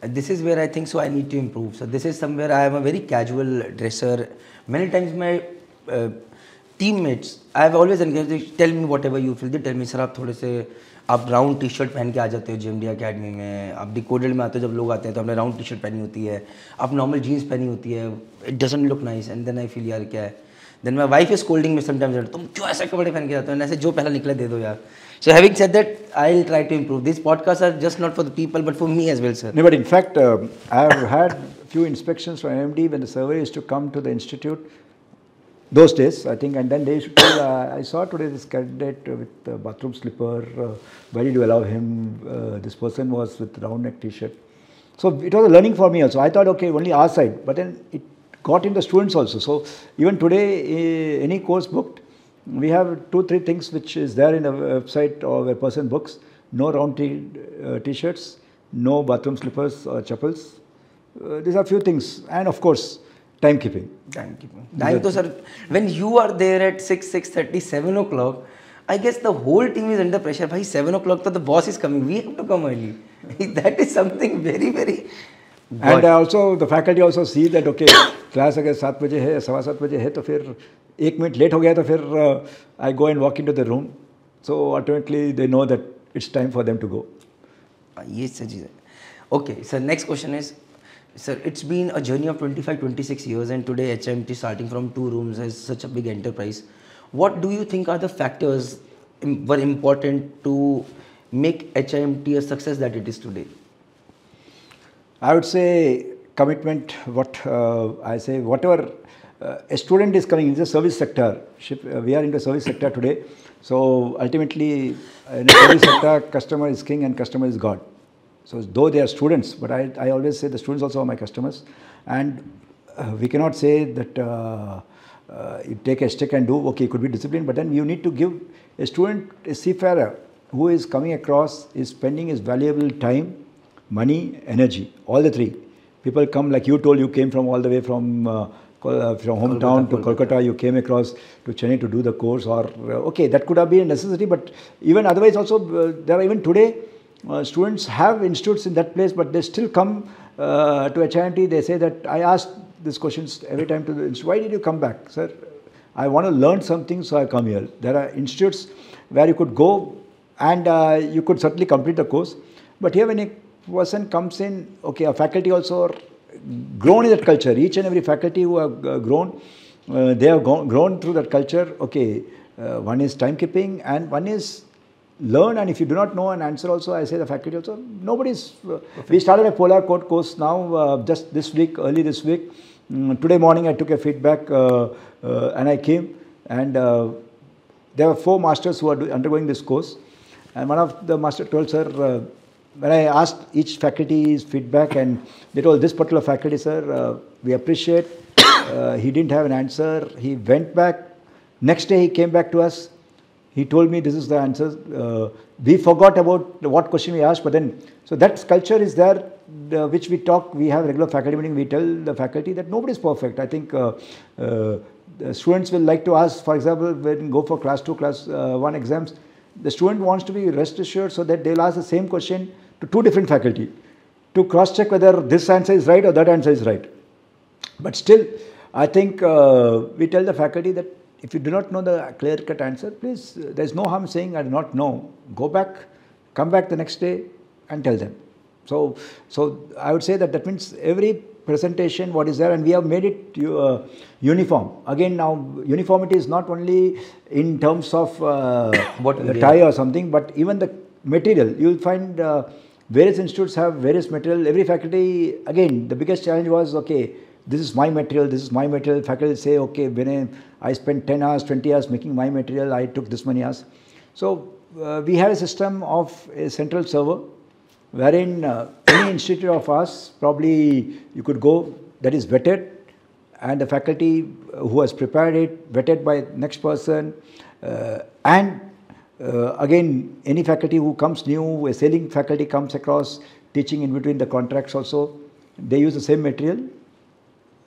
This is where I think so I need to improve. So this is somewhere I am a very casual dresser. Many times my teammates, I have always encouraged, tell me whatever you feel. They tell me, sir, आप थोड़े से आप round T shirt पहन के आ जाते हो GMD academy में, आप डिकोडेड में आते हो, जब लोग आते हैं तो हमने राउंड टी शर्ट पहनी होती है, आप नॉर्मल जीन्स पहनी होती है, it doesn't look nice, and then I feel यार क्या है, then my wife is scolding me sometimes, तुम क्यों ऐसे कपड़े पहन के जाते हो, ऐसे जो पहला निकले दे दो यार. So having said that, I'll try to improve. These podcasts are just not for the people, but for me as well, sir. No, but in fact, I have had few inspections from MD when the survey used to come to the institute. Those days, I think, and then they used to tell, I saw today this candidate with the bathroom slipper, why did you allow him? This person was with round neck t-shirt. So it was a learning for me also. I thought, okay, only our side, but then it got in the students also. So even today, any course booked, we have 2-3 things which is there in the website or a person books. No round t-shirts, no bathroom slippers or chappals. These are few things, and of course, timekeeping. Time to, sir, when you are there at 6:30, 7 o'clock, I guess the whole team is under pressure. Bhai, 7 o'clock, the boss is coming. We have to come early. That is something very, very. And also the faculty also see that okay, class अगर 7 बजे है, 7:15 बजे है, तो फिर 1 minute late हो गया तो फिर I go and walk into the room. So ultimately they know that it's time for them to go. Yes, sir. Okay, sir. Next question is, sir, it's been a journey of 25-26 years, and today HIMT starting from 2 rooms is such a big enterprise. What do you think are the factors were important to make HIMT a success that it is today? I would say commitment. I say whatever a student is coming in the service sector. We are in the service sector today. So ultimately, in the service sector, customer is king and customer is God. So though they are students, but I always say the students also are my customers, and we cannot say that you take a stick and do, okay, it could be discipline, but then you need to give a student, a seafarer who is coming across, is spending his valuable time, money, energy, all the three. People come, like you told, you came from all the way from hometown to Kolkata, you came across to Chennai to do the course, or okay, that could have been a necessity, but even otherwise also, there are even today, students have institutes in that place, but they still come to HIMT. They say that I ask these questions every time to the institute, why did you come back? Sir, I want to learn something, so I come here. There are institutes where you could go and you could certainly complete the course, but here when a person comes in, okay, a faculty also are grown in that culture. Each and every faculty who have grown, they have grown through that culture. Okay, one is timekeeping and one is learn, and if you do not know an answer also, I say the faculty also, nobody's, we started a polar code course now just this week, early this week. Today morning I took a feedback and I came, and there were 4 masters who are undergoing this course, and one of the master told, sir, when I asked each faculty's feedback, and they told this particular faculty, sir, we appreciate, he didn't have an answer, he went back, next day he came back to us, he told me this is the answer, we forgot about what question we asked, but then, so that culture is there, which we talk, we have regular faculty meeting, we tell the faculty that nobody is perfect. I think the students will like to ask, for example, when you go for class 2, class 1 exams, the student wants to be rest assured so that they'll ask the same question to 2 different faculty to cross check whether this answer is right or that answer is right. But still, I think we tell the faculty that if you do not know the clear-cut answer, please, there is no harm saying I do not know. Go back, come back the next day and tell them. So I would say that means every presentation what is there, and we have made it uniform. Again, now uniformity is not only in terms of the tie or something, but even the material. You will find various institutes have various material. Every faculty, again, the biggest challenge was, okay, this is my material, this is my material. Faculty say, okay, when I spent 10 hours, 20 hours making my material, I took this many hours. So we have a system of a central server wherein any institute of us, probably you could go, that is vetted, and the faculty who has prepared it, vetted by next person, and again, any faculty who comes new, a sailing faculty comes across, teaching in between the contracts also, they use the same material,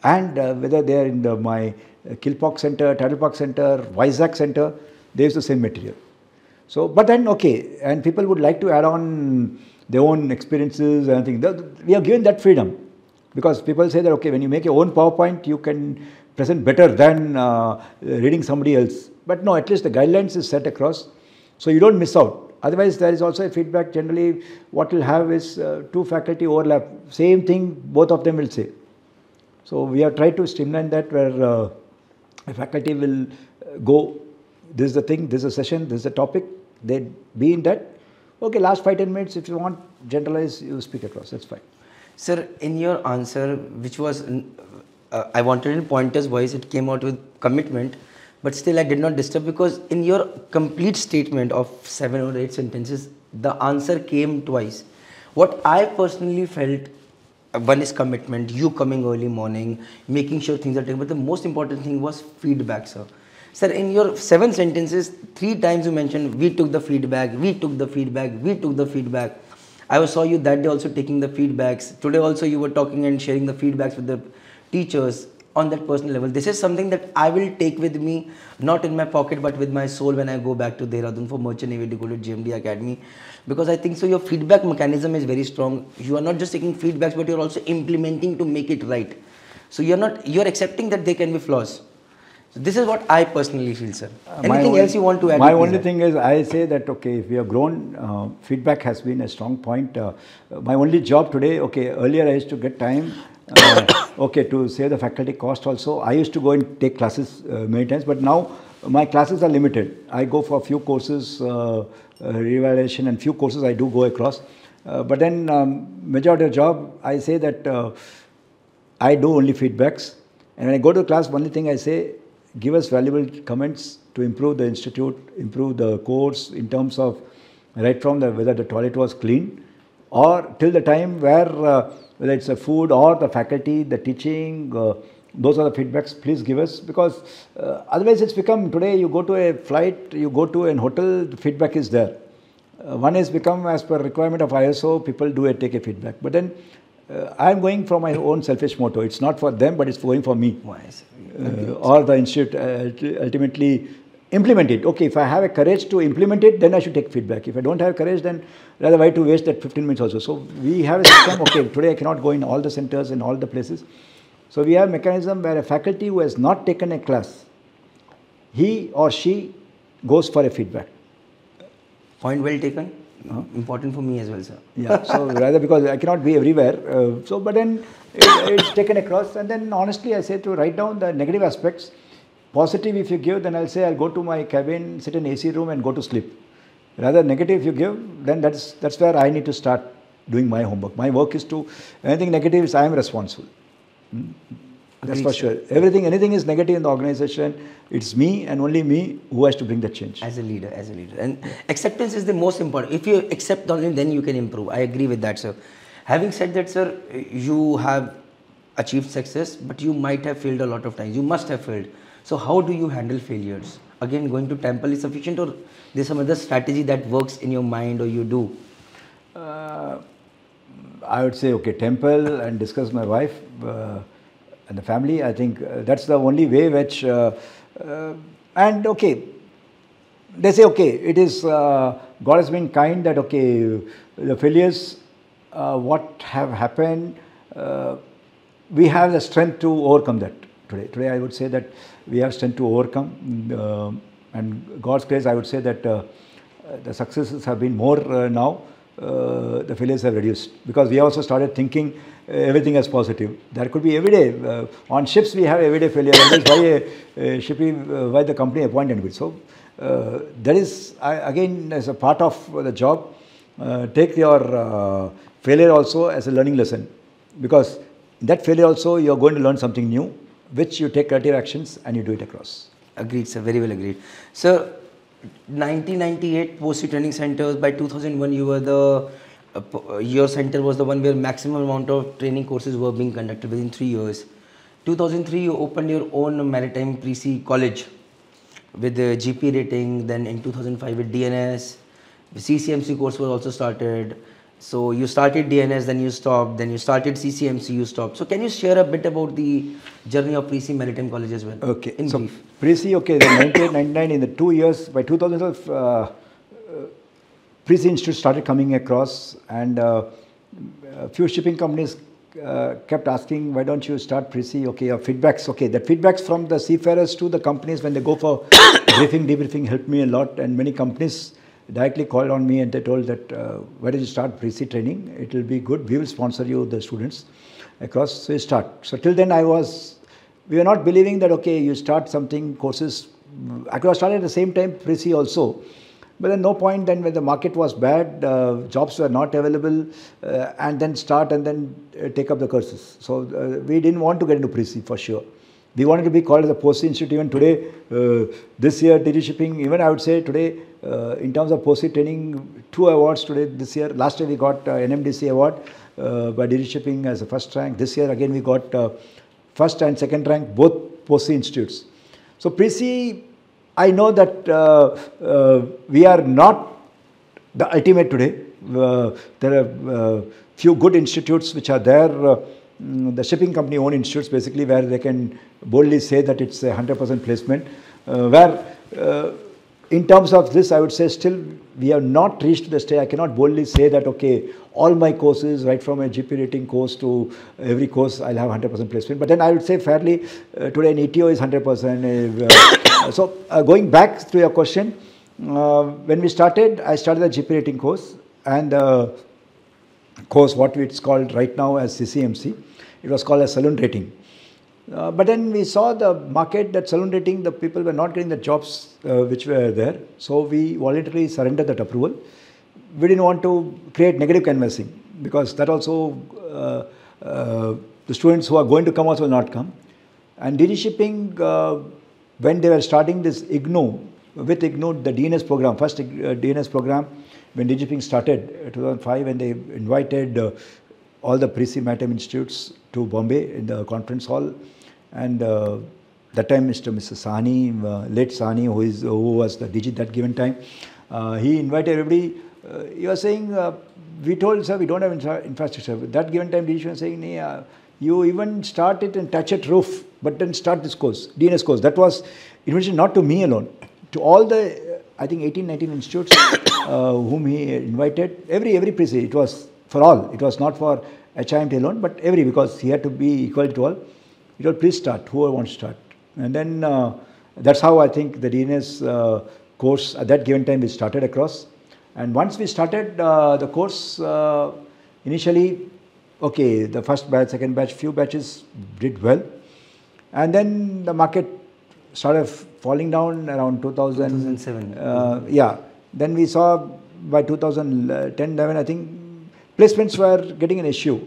and whether they are in my Kilpock Center, Tidal Park Center, Vizag Center, they use the same material. So, but then okay, and people would like to add on their own experiences and things. We have given that freedom, because people say that, okay, when you make your own PowerPoint, you can present better than reading somebody else. But no, at least the guidelines is set across, so you don't miss out. Otherwise, there is also a feedback. Generally, what will have is 2 faculty overlap. Same thing, both of them will say. So we have tried to streamline that, where a faculty will go, this is the thing, this is a session, this is a topic, they be in that. Okay, last 5-10 minutes, if you want generalize, you speak across, that's fine. Sir, in your answer, which was, I wanted in pointers wise, it came out with commitment, but still I did not disturb, because in your complete statement of 7 or 8 sentences, the answer came twice. What I personally felt, one is commitment, you coming early morning, making sure things are taken, but the most important thing was feedback, sir. Sir, in your 7 sentences, 3 times you mentioned, we took the feedback, we took the feedback, we took the feedback. I saw you that day also taking the feedbacks. Today also you were talking and sharing the feedbacks with the teachers. on that personal level. This is something that I will take with me, not in my pocket, but with my soul when I go back to Dehradun for Merchant Navy Decoded GMD Academy. Because I think so your feedback mechanism is very strong. You are not just taking feedbacks, but you're also implementing to make it right. So you're accepting that there can be flaws. So this is what I personally feel, sir. Anything else you want to add? My only thing is, I say that, okay, if we have grown, feedback has been a strong point. My only job today, okay, earlier I used to get time, okay, to save the faculty cost also. I used to go and take classes many times, but now my classes are limited. I go for a few courses, reevaluation, and few courses I do go across. But then majority of job, I say that I do only feedbacks. And when I go to class, only thing I say, give us valuable comments to improve the institute, improve the course in terms of right from whether the toilet was clean, or till the time where whether it's a food or the faculty, the teaching, those are the feedbacks, please give us, because otherwise it's become, today you go to a flight, you go to an hotel, the feedback is there. One has become, as per requirement of ISO, people do take a feedback. But then I'm going from my own selfish motto. It's not for them, but it's going for me. Or the institute ultimately implement it. Okay, if I have a courage to implement it, then I should take feedback. If I don't have courage, then rather why to waste that 15 minutes also. So we have a system, okay, today I cannot go in all the centers and all the places. So we have a mechanism where a faculty who has not taken a class, he or she goes for a feedback. Point well taken. Important for me as well, sir. Yeah, so rather, because I cannot be everywhere, but then it's taken across, and then honestly I say to write down the negative aspects. Positive if you give, then I'll say I'll go to my cabin, sit in AC room and go to sleep. Rather negative if you give, then that's where I need to start doing my homework. My work is to, anything negative is I am responsible. That's for sure. Anything is negative in the organization, it's me and only me who has to bring that change. As a leader. And acceptance is the most important. If you accept only, then you can improve. I agree with that, sir. Having said that, sir, you have achieved success, but you might have failed a lot of times. You must have failed. So how do you handle failures? Again, going to temple is sufficient, or there's some other strategy that works in your mind or you do? I would say, okay, temple and discuss my wife and the family. I think that's the only way which, and okay, they say, okay, it is, God has been kind that, okay, the failures, what have happened, we have the strength to overcome that today. Today I would say that we have strength to overcome, and God's grace, I would say that the successes have been more now. The failures have reduced, because we also started thinking everything as positive. There could be every day, on ships we have everyday failure. Why the company appointed with. So that is, again, as a part of the job, take your failure also as a learning lesson, because in that failure also you are going to learn something new, which you take corrective actions and you do it across. Agreed, sir. Very well agreed. Sir, 1998 post training centers. By 2001, you were your center was the one where maximum amount of training courses were being conducted within 3 years. 2003, you opened your own Maritime Pre-C college with the GP rating. Then in 2005 with DNS, the CCMC course was also started. So you started DNS, then you stopped, then you started CCMC, you stopped. So can you share a bit about the journey of Pre-C Maritime College as well? Okay, in brief. Pre-C, okay, the 98, 99, in the 2 years, by 2012, Pre-C Institute started coming across, and a few shipping companies kept asking, why don't you start Pre-C? Okay, your feedbacks, okay, the feedbacks from the seafarers to the companies when they go for briefing, debriefing helped me a lot, and many companies directly called on me and they told that, why don't you start Pre-C training? It will be good, we will sponsor you, the students across, so you start. So till then we were not believing that, okay, you start something, courses, I could have started at the same time Pre-C also, but then no point then when the market was bad, jobs were not available, and then start and then take up the courses. So we didn't want to get into Pre-C for sure. We wanted to be called as a post institute. Even today, this year, DG Shipping, even I would say today, in terms of post training, 2 awards today, this year. Last year we got NMDC award by DG Shipping as a first rank. This year again we got first and second rank, both post institutes. So Pre-C, I know that we are not the ultimate today. There are few good institutes which are there the shipping company own institutes basically where they can boldly say that it's a 100% placement. In terms of this, I would say still we have not reached the stage. I cannot boldly say that, okay, all my courses, right from a GP rating course to every course, I'll have 100% placement. But then I would say fairly, today an ETO is 100%. So going back to your question, when we started, I started the GP rating course and the course, what it's called right now as CCMC, it was called as saloon rating. But then we saw the market that saloon rating, the people were not getting the jobs which were there. So we voluntarily surrendered that approval. We didn't want to create negative canvassing because that also, the students who are going to come also will not come. And DD shipping, when they were starting this IGNU, with IGNU, the DNS program, first DNS program, when DD shipping started 2005, when they invited all the pre-C Maritime institutes to Bombay in the conference hall, and that time Mr. Sahni, late Sahni, who was the DG that given time, he invited everybody. He was saying, we told, sir, we don't have infrastructure. That given time, DG was saying, nee, you even start it and touch it roof, but then start this course, DNS course. That was invitation not to me alone, to all the, I think 18, 19 institutes whom he invited, every pre-C, it was for all. It was not for HIMT alone, but every, because he had to be equal to all. He told, please start, whoever wants to start. And then that's how I think the DNS course at that given time we started across. And once we started the course, initially, okay, the first batch, second batch, few batches did well. And then the market started falling down around 2007. Yeah. Then we saw by 2010-11, I think, placements were getting an issue.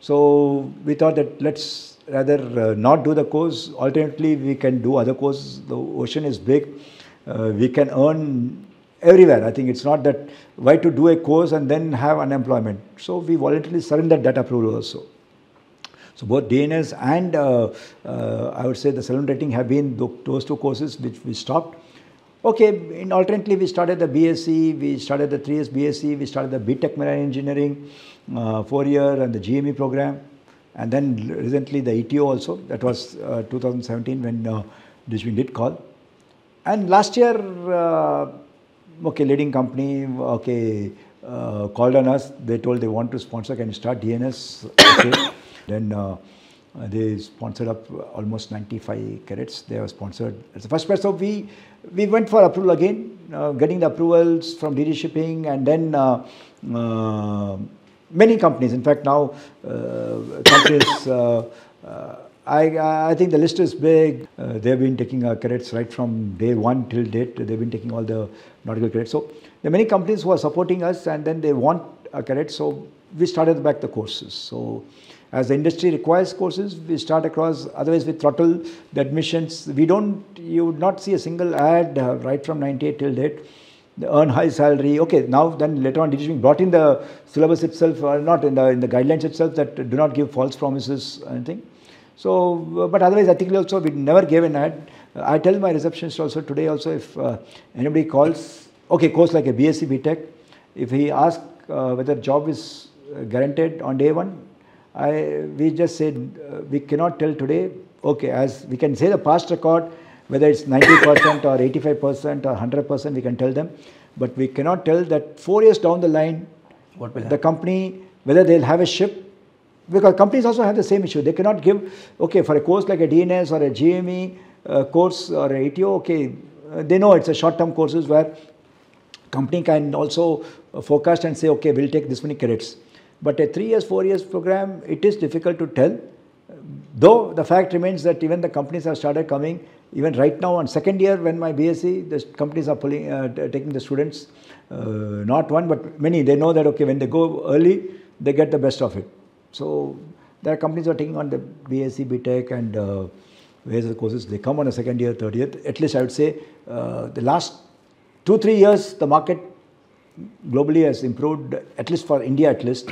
So we thought that let's rather not do the course. Alternatively, we can do other courses. The ocean is big. We can earn everywhere. I think it's not that why to do a course and then have unemployment. So we voluntarily surrendered that approval also. So both DNS and I would say the saloon rating have been those two courses which we stopped. Okay, in alternately we started the BSc, we started the 3 years BSc, we started the BTech Marine Engineering 4-year and the GME program, and then recently the ETO also. That was 2017 when we did call. And last year, okay, leading company, okay, called on us. They told they want to sponsor, can you start DNS? Okay. Then they sponsored up almost 95 cadets. They were sponsored as the first batch. So we went for approval again, getting the approvals from DD shipping, and then many companies. In fact, now companies, I think the list is big. They've been taking cadets right from day one till date. They've been taking all the nautical cadets. So there are many companies who are supporting us, and then they want a cadet. So we started back the courses. So as the industry requires courses, we start across. Otherwise, we throttle the admissions. You would not see a single ad right from 98 till date. They earn high salary. Okay, now then later on, DD brought in the syllabus itself, or not in the guidelines itself, that do not give false promises or anything. So, but otherwise, ethically also, we never gave an ad. I tell my receptionist also today also, if anybody calls, okay, course like a BSc BTech, if he asks whether job is guaranteed on day one, we just said we cannot tell today. Okay, as we can say the past record, whether it's 90% or 85% or 100%, we can tell them, but we cannot tell that 4 years down the line, what will the company, whether they'll have a ship. Because companies also have the same issue. They cannot give, okay, for a course like a DNS or a GME course or a ETO, okay, they know it's a short-term courses where company can also forecast and say, okay, we'll take this many credits. But a 3 years, 4 years program, it is difficult to tell. Though the fact remains that even the companies have started coming, even right now on second year when my BSc, the companies are taking the students, not one but many. They know that, okay, when they go early, they get the best of it. So there are companies who are taking on the BSc, BTech and various other courses. They come on a second year, third year. At least I would say the last 2-3 years, the market globally has improved, at least for India at least.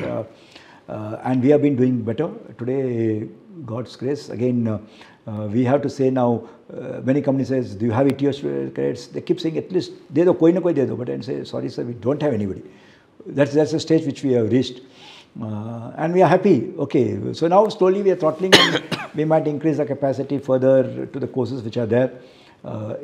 And we have been doing better. Today, God's grace, again, we have to say now, many companies says, do you have ETO credits? They keep saying, at least, de do, koi na koi de do. But I say, sorry sir, we don't have anybody. That's a stage which we have reached. And we are happy. Okay, so now slowly we are throttling and we might increase the capacity further to the courses which are there.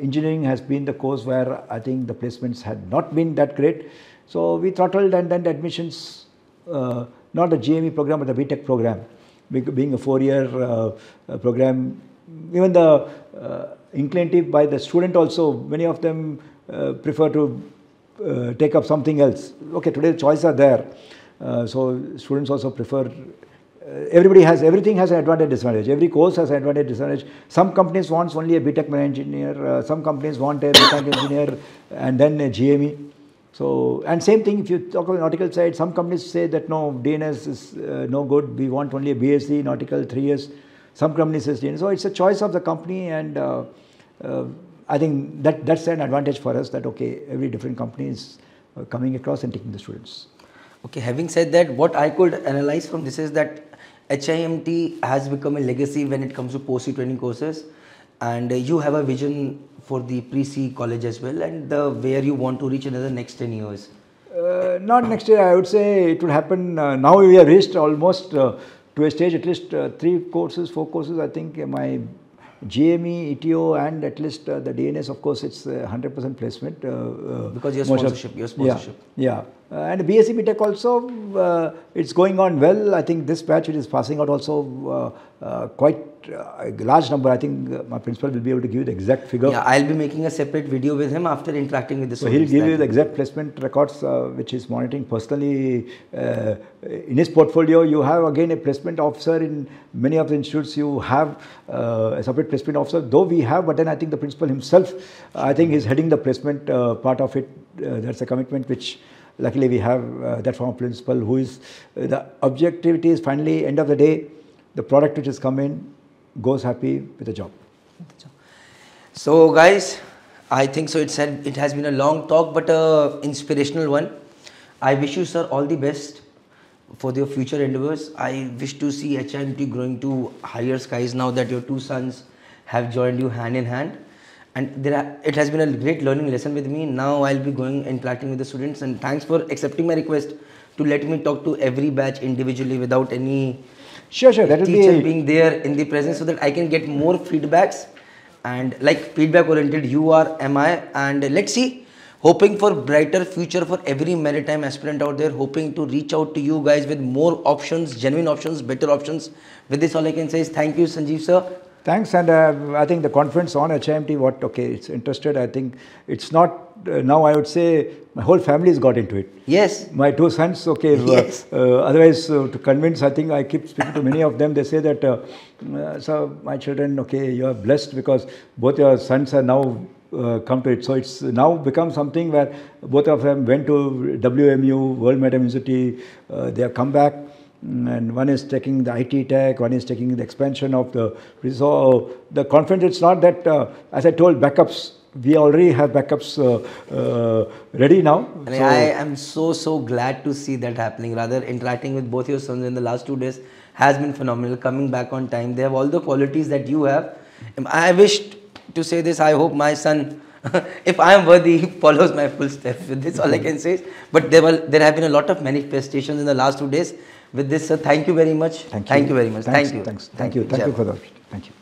Engineering has been the course where I think the placements had not been that great. So we throttled, and then the admissions, not the GME program but the BTech program, being a 4-year program, even the inclined by the student also, many of them prefer to take up something else. Okay, today the choices are there. So students also prefer, everything has an advantage, disadvantage. Every course has an advantage, disadvantage. Some companies want only a BTech engineer, some companies want a mechanical engineer and then a GME. So, and same thing if you talk about the nautical side, some companies say that no, DNS is no good, we want only a BSc, nautical 3 years. Some companies say DNS. So it's a choice of the company, and I think that's an advantage for us, that okay, every different company is coming across and taking the students. Okay, having said that, what I could analyze from this is that HIMT has become a legacy when it comes to post-C training courses, and you have a vision for the pre-C college as well, and where you want to reach another next 10 years. Not next year, I would say it would happen. Now we have reached almost to a stage, at least 4 courses. I think my GME, ETO, and at least the DNS, of course, it's 100% placement. Because your sponsorship. Yeah. And BSc BTech also, it's going on well. I think this batch which is passing out also quite a large number. I think my principal will be able to give you the exact figure. Yeah, I'll be making a separate video with him after interacting with the students. So he'll give you the exact placement records which he's monitoring personally. In his portfolio, you have again a placement officer. In many of the institutes, you have a separate placement officer. Though we have, but then I think the principal himself, I think he's heading the placement part of it. That's a commitment which luckily we have that from our principal, who is, the objectivity is finally, end of the day, the product which has come in goes happy with the job. So guys, I think so it has been a long talk but a inspirational one. I wish you, sir, all the best for your future endeavors. I wish to see HIMT growing to higher skies now that your 2 sons have joined you hand in hand. And it has been a great learning lesson with me. Now I'll be interacting with the students, and thanks for accepting my request to let me talk to every batch individually without any that teacher being there in the presence, so that I can get more feedbacks, and like feedback oriented you are, am I, and let's see, hoping for brighter future for every maritime aspirant out there, hoping to reach out to you guys with more options, genuine options, better options. With this, all I can say is thank you, Sanjeev sir. Thanks, and I think the conference on HIMT, it's interested. I think it's not, now I would say my whole family has got into it. Yes. My 2 sons, yes. Otherwise to convince, I think I keep speaking to many of them, they say that, so my children, you are blessed because both your sons are now come to it. So it's now become something where both of them went to WMU, World Maritime University, they have come back. And one is taking the IT tech, one is taking the expansion of the, so the conference, it's not that, as I told, backups, we already have backups ready now. And so, I am so glad to see that happening. Rather, interacting with both your sons in the last 2 days has been phenomenal. Coming back on time, they have all the qualities that you have. I wished to say this, I hope my son, if I am worthy, he follows my full steps. With this, all I can say is, but there have been a lot of manifestations in the last 2 days. With this, sir, thank you very much. Thank you very much. Thank you. Thank you for the opportunity. Thank you.